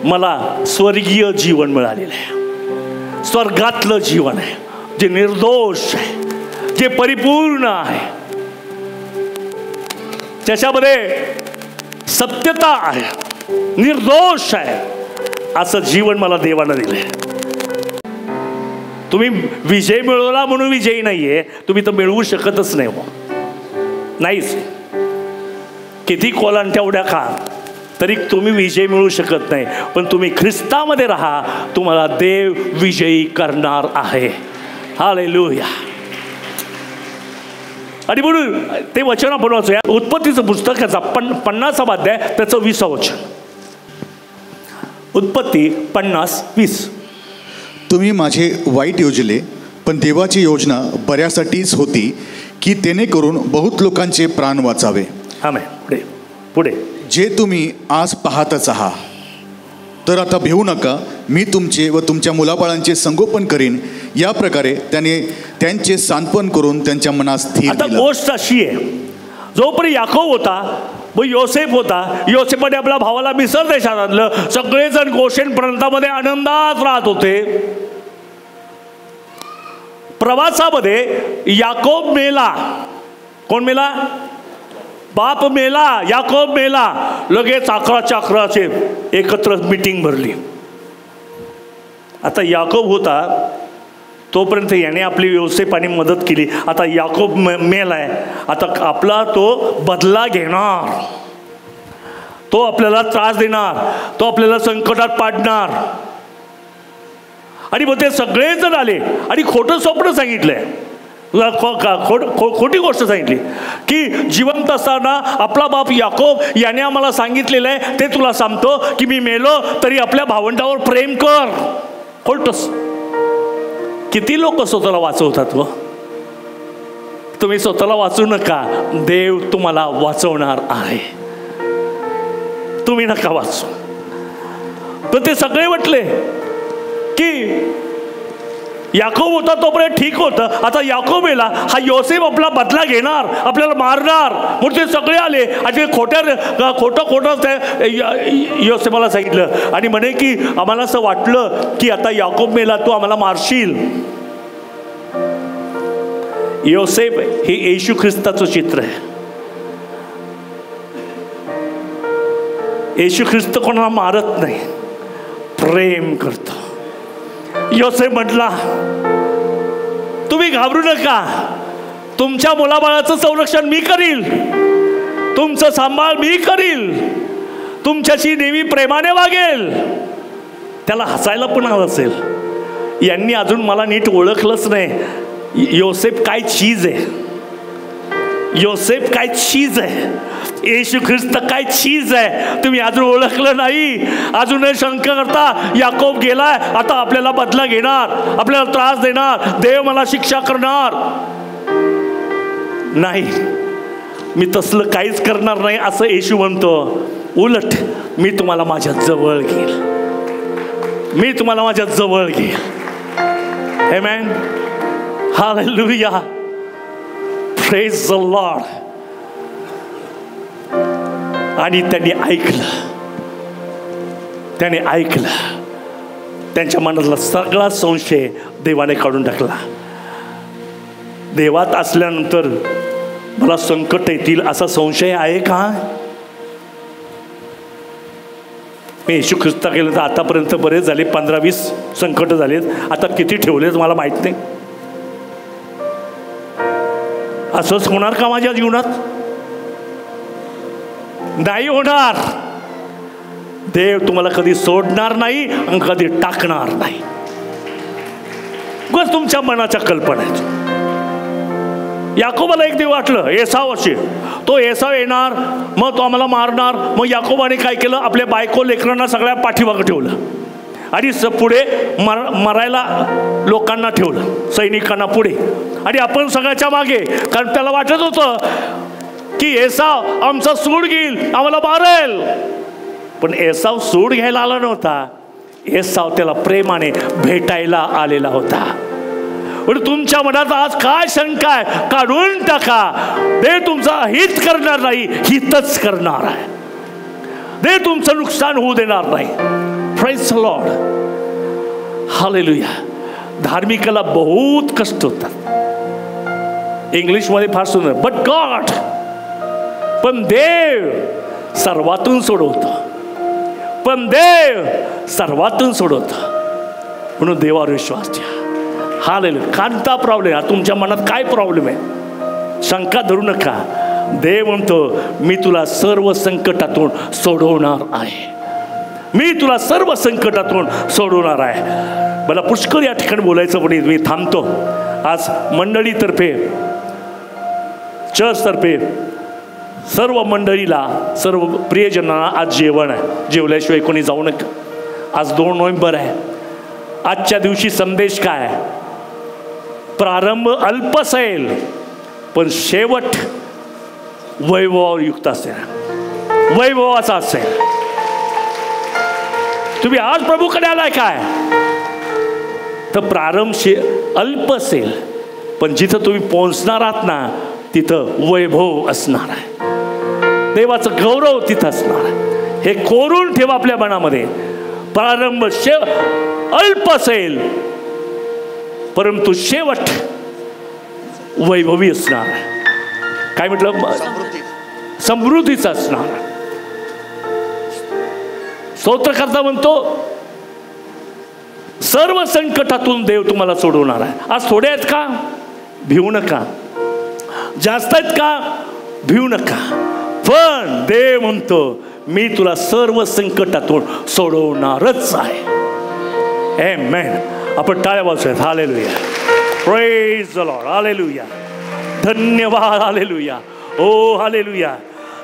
मला स्वर्गीय जीवन मिळालेलं आहे. स्वर्गातलं जीवन आहे, जे निर्दोष आहे, जे परिपूर्ण आहे, ज्याच्यामध्ये सत्यता आहे, निर्दोष आहे, असं जीवन मला देवानं दिलंय. तुम्ही विजय मिळवला म्हणून विजयी नाहीये, तुम्ही तर मिळवू शकतच नाही. नाहीच. किती कोलांट्या उड्या खा तरी तुम्ही विजय मिळवू शकत नाही. पण तुम्ही ख्रिस्तामध्ये राहा, तुम्हाला देव विजयी करणार आहे. हालेलुया. आणि म्हणून ते वचन आपण वाचूया. उत्पत्तीचं पुस्तकाचा 50 अध्याय त्याचं 20 वचन. उत्पत्ती 50:20. तुम्ही माझे वाईट योजले, पण देवाची योजना बऱ्यासाठीच होती की तेने करून बहुत लोकांचे प्राण वाचावे. आमेन. पुढे पुढे. जे तुम्ही आज पाहतच आहात, तर आता भिवू नका. मी तुमचे व तुमच्या मुलाबाळांचे संगोपन करीन. या प्रकारे त्याने त्यांचे सांत्वन करून त्यांच्या मनात स्थिर आता केलं. गोष्ट अशी आहे, जोपर्यंत याकोब होता व योसेफ होता, योसेफने आपल्या भावाला मिसर देशात आणलं. सगळेजण गोशेन प्रांतामध्ये आनंदात राहत होते. प्रवासामध्ये याकोब मेला. कोण मेला? बाप मेला, याकोब मेला. लगेच 11 एकत्र मीटिंग भरली. आता याकोब होता तोपर्यंत याने आपली योसेफाने मदत केली. आता याकोब मेलाय, आता आपला तो बदला घेणार, तो आपल्याला त्रास देणार, तो आपल्याला संकटात पाडणार. आणि मग ते सगळेजण आले आणि खोटं स्वप्न सांगितलंय. खोटी गोष्ट सांगितली की जिवंत असताना आपला बाप याकोब याने आम्हाला सांगितलेलं आहे ते तुला सांगतो की मी मेलो तरी आपल्या भावंडावर प्रेम कर. खोटस. किती लोक स्वतःला वाचवतात व तुम्ही स्वतःला वाचू नका. देव तुम्हाला वाचवणार आहे. तुम्ही नका वाचू. तर ते सगळे म्हटले की याकोब होता तोपर्यंत ठीक होतं, आता याकोब मेला, हा योसेफ आपला बदला घेणार, आपल्याला मारणार. म्हणून ते सगळे आले आणि खोटं योसेफाला सांगितलं आणि म्हणे की आम्हाला असं वाटलं की आता याकोब मेला, तू आम्हाला मारशील. योसेफ हे येशू ख्रिस्ताचं चित्र आहे. येशू ख्रिस्त कोणाला मारत नाही, प्रेम करतो. योसेफ म्हटला तुम्ही घाबरू नका, तुमच्या मुलाबाळाचं संरक्षण मी करील, तुमचं सांभाळ मी करील, तुमच्याशी नेहमी प्रेमाने वागेल. त्याला हसायला पण हवं असेल. यांनी अजून मला नीट ओळखलंच नाही. योसेफ काय चीज आहे, योसेफ काय चीज आहे, येशू ख्रिस्त काय चीज आहे, तुम्ही अजून ओळखलं नाही. अजूनही शंका करता याकोब गेलाय, आता आपल्याला बदला घेणार, आपल्याला त्रास देणार, देव मला शिक्षा करणार. नाही, मी तसलं काहीच करणार नाही असं येशू म्हणतो. उलट मी तुम्हाला माझ्या जवळ घेईल, मी तुम्हाला माझ्या जवळ घेईल. आमेन. हालेलुया. Praise the Lord. आणि त्यांनी ऐकलं, त्याने ऐकलं. त्यांच्या मनातला सगळा संशय देवाने काढून टाकला. देवात असल्यानंतर मला संकट येतील असा संशय आहे का? मी येशू ख्रिस्ता केलं तर आतापर्यंत बरेच झाले, 15-20 संकट झालेत, आता किती ठेवलेत मला माहीत नाही. असंच होणार का माझ्या जीवनात? नाही होणार. देव तुम्हाला कधी सोडणार नाही आणि कधी टाकणार नाही. बस तुमच्या मनाच्या कल्पना आहेत. याकोबाला एक दिवस वाटलं एसाव असे, तो एसाव येणार, मग तो आम्हाला मारणार. मग याकोबाने काय केलं, आपल्या बायको लेकरांना सगळ्या पाठीमागं ठेवलं आणि पुढे मरायला लोकांना ठेवलं, सैनिकांना पुढे, आणि आपण सगळ्याच्या मागे. कारण त्याला वाटत होतं की एसाव आमचा सूड घेईल, आम्हाला मारेल. पण एसाव सूड घ्यायला आला नव्हता, एसाव त्याला प्रेमाने भेटायला आलेला होता. तुमच्या मनात आज काय शंका आहे, काढून टाका. देव तुमचा हित करणार नाही, हितच करणार आहे. देव तुमचं नुकसान होऊ देणार नाही. Praise the lord, hallelujah. धार्मिकाला बहुत कष्ट होतात. इंग्लिशमध्ये फार सुंदर, बट गॉड, पण देव सर्वातून सोडवतो. पण देव सर्वातून सोडवतो. म्हणून देवावर विश्वास ठेवा. हालेलुया. कोणता प्रॉब्लेम आहे तुमच्या मनात, काय प्रॉब्लेम आहे, शंका धरू नका. देव म्हणतो मी तुला सर्व संकटातून सोडवणार आहे. मी तुला सर्व संकटातून सोडवणार आहे. मला पुष्कळ या ठिकाणी बोलायचं, पण मी थांबतो. आज मंडळीतर्फे, चर्चतर्फे सर्व मंडळीला, सर्व प्रियजनांना आज जेवण आहे. जेवल्याशिवाय कोणी जाऊ नका. आज 2 नोव्हेंबर आहे. आजच्या दिवशी संदेश काय आहे? प्रारंभ अल्प असेल पण शेवट वैभवयुक्त असेल, वैभवाचा असेल. तुम्ही आज प्रभूकडे आलाय काय, तर प्रारंभ अल्प असेल पण जिथं तुम्ही पोहोचणार आहात ना, तिथं वैभव असणार आहे. देवाचं गौरव तिथं असणार आहे. हे कोरून ठेवा आपल्या मनामध्ये. प्रारंभ अल्प असेल परंतु शेवट वैभवी असणार आहे. काय म्हटलं? समृद्धीचा असणार. स्तोत्रकर्ता म्हणतो सर्व संकटातून देव तुम्हाला सोडवणार आहे. आज थोडे आहेत का, भिवू नका. जास्त आहेत का, भिवू नका. पण देव म्हणतो मी तुला सर्व संकटातून सोडवणारच आहे. आमेन. आपण टाळ्या वाजवूयात. Hallelujah. Praise the lord. Hallelujah. धन्यवाद. हालेलुया. Oh hallelujah.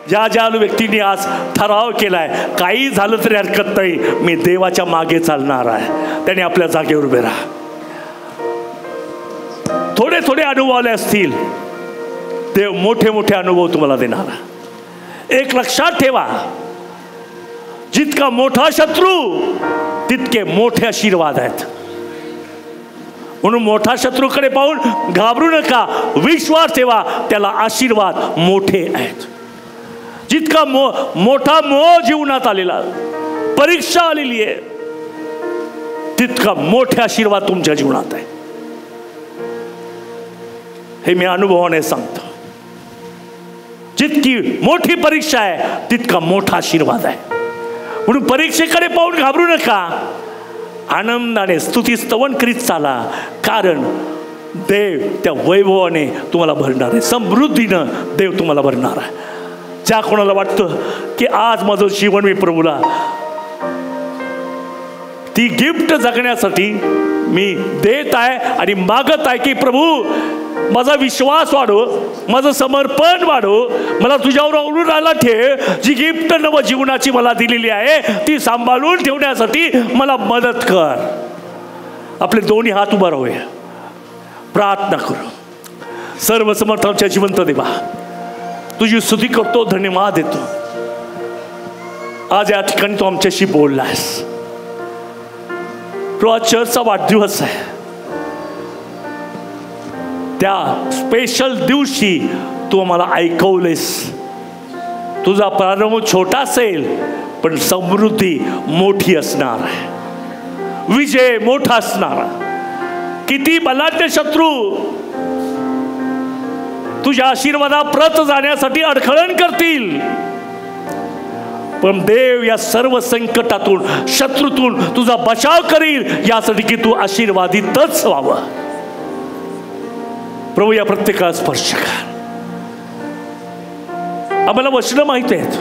ज्या ज्या व्यक्तींनी आज ठराव केलाय, काही झालं तरी हरकत नाही, मी देवाच्या मागे चालणार आहे, त्याने आपल्या जागेवर उभे राहा. थोडे थोडे अनुभव आले असतील, देव मोठे मोठे अनुभव तुम्हाला देणार. एक लक्षात ठेवा, जितका मोठा शत्रू तितके मोठे आशीर्वाद आहेत. म्हणून मोठा शत्रूकडे पाहून घाबरू नका, विश्वास ठेवा, त्याला आशीर्वाद मोठे आहेत. जितका मोठा मोह जीवनात आलेला, परीक्षा आलेली आहे, तितका मोठे आशीर्वाद तुमच्या जीवनात आहे. हे मी अनुभवाने सांगतो. जितकी मोठी परीक्षा आहे तितका मोठा आशीर्वाद आहे. म्हणून परीक्षेकडे पाहून घाबरू नका, आनंदाने स्तुती स्तवन करीत चाला, कारण देव त्या वैभवाने तुम्हाला भरणार आहे. समृद्धीनं देव तुम्हाला भरणार आहे. ज्या कोणाला वाटतं की आज माझं जीवन मी प्रभूला ती गिफ्ट जगण्यासाठी मी देत आहे आणि मागत आहे की प्रभू माझा विश्वास वाढव, माझं समर्पण वाढव, मला तुझ्यावर अवलंबून राहायला ठेव. जी गिफ्ट नव जीवनाची मला दिलेली आहे ती सांभाळून ठेवण्यासाठी मला मदत कर. आपले दोन्ही हात उभा राहूया, प्रार्थना करू. सर्व समर्थांच्या जिवंत देवा, तुझी स्तुती करतो, धन्यवाद देतो. आज या ठिकाणी तू आमच्याशी बोललास. तो आज चर्चचा वाढदिवस आहे. त्या स्पेशल दिवशी तू आम्हाला ऐकवलेस. तुझा प्रारंभ छोटा असेल पण समृद्धी मोठी असणार आहे, विजय मोठा असणार. किती बलाढ्य शत्रू तुझ्या आशीर्वादा प्रत जाण्यासाठी अडखळण करतील, पण देव या सर्व संकटातून, शत्रूतून तुझा बचाव करील, यासाठी की तू आशीर्वादितच व्हावं. प्रभू या प्रत्येकाला स्पर्श कर. आम्हाला वचनं माहिती आहेत.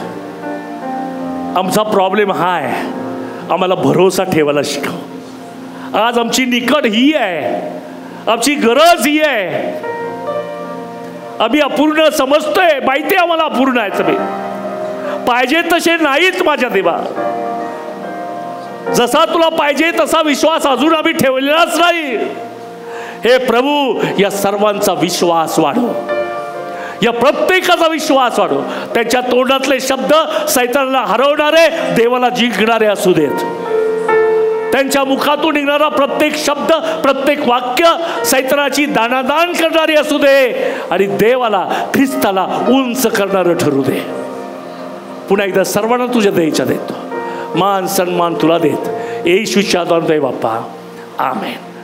आमचा प्रॉब्लेम हा आहे, आम्हाला भरोसा ठेवायला शिकव. आज आमची निकट ही आहे, आमची गरज ही आहे. आम्ही अपूर्ण समजतोय, माहिती आहे आम्हाला अपूर्ण आहे. तुम्ही पाहिजे तसे नाहीत माझ्या देवा. जसा तुला पाहिजे तसा विश्वास अजून आम्ही ठेवलेलाच नाही. हे प्रभू, या सर्वांचा विश्वास वाढव, या प्रत्येकाचा विश्वास वाढव. त्यांच्या तोंडातले शब्द सैतानाला हरवणारे, देवाला जिंकणारे असू देत. त्यांच्या मुखातून निघणारा प्रत्येक शब्द, प्रत्येक वाक्य सैतानाची दाणादाण करणारी असू दे आणि देवाला, ख्रिस्ताला उंच करणारं ठरू दे. पुन्हा एकदा सर्वांना तुझ्या दयेच्या देतो. मान सन्मान तुला देत येशूच्या नावाने बाप्पा, आमेन.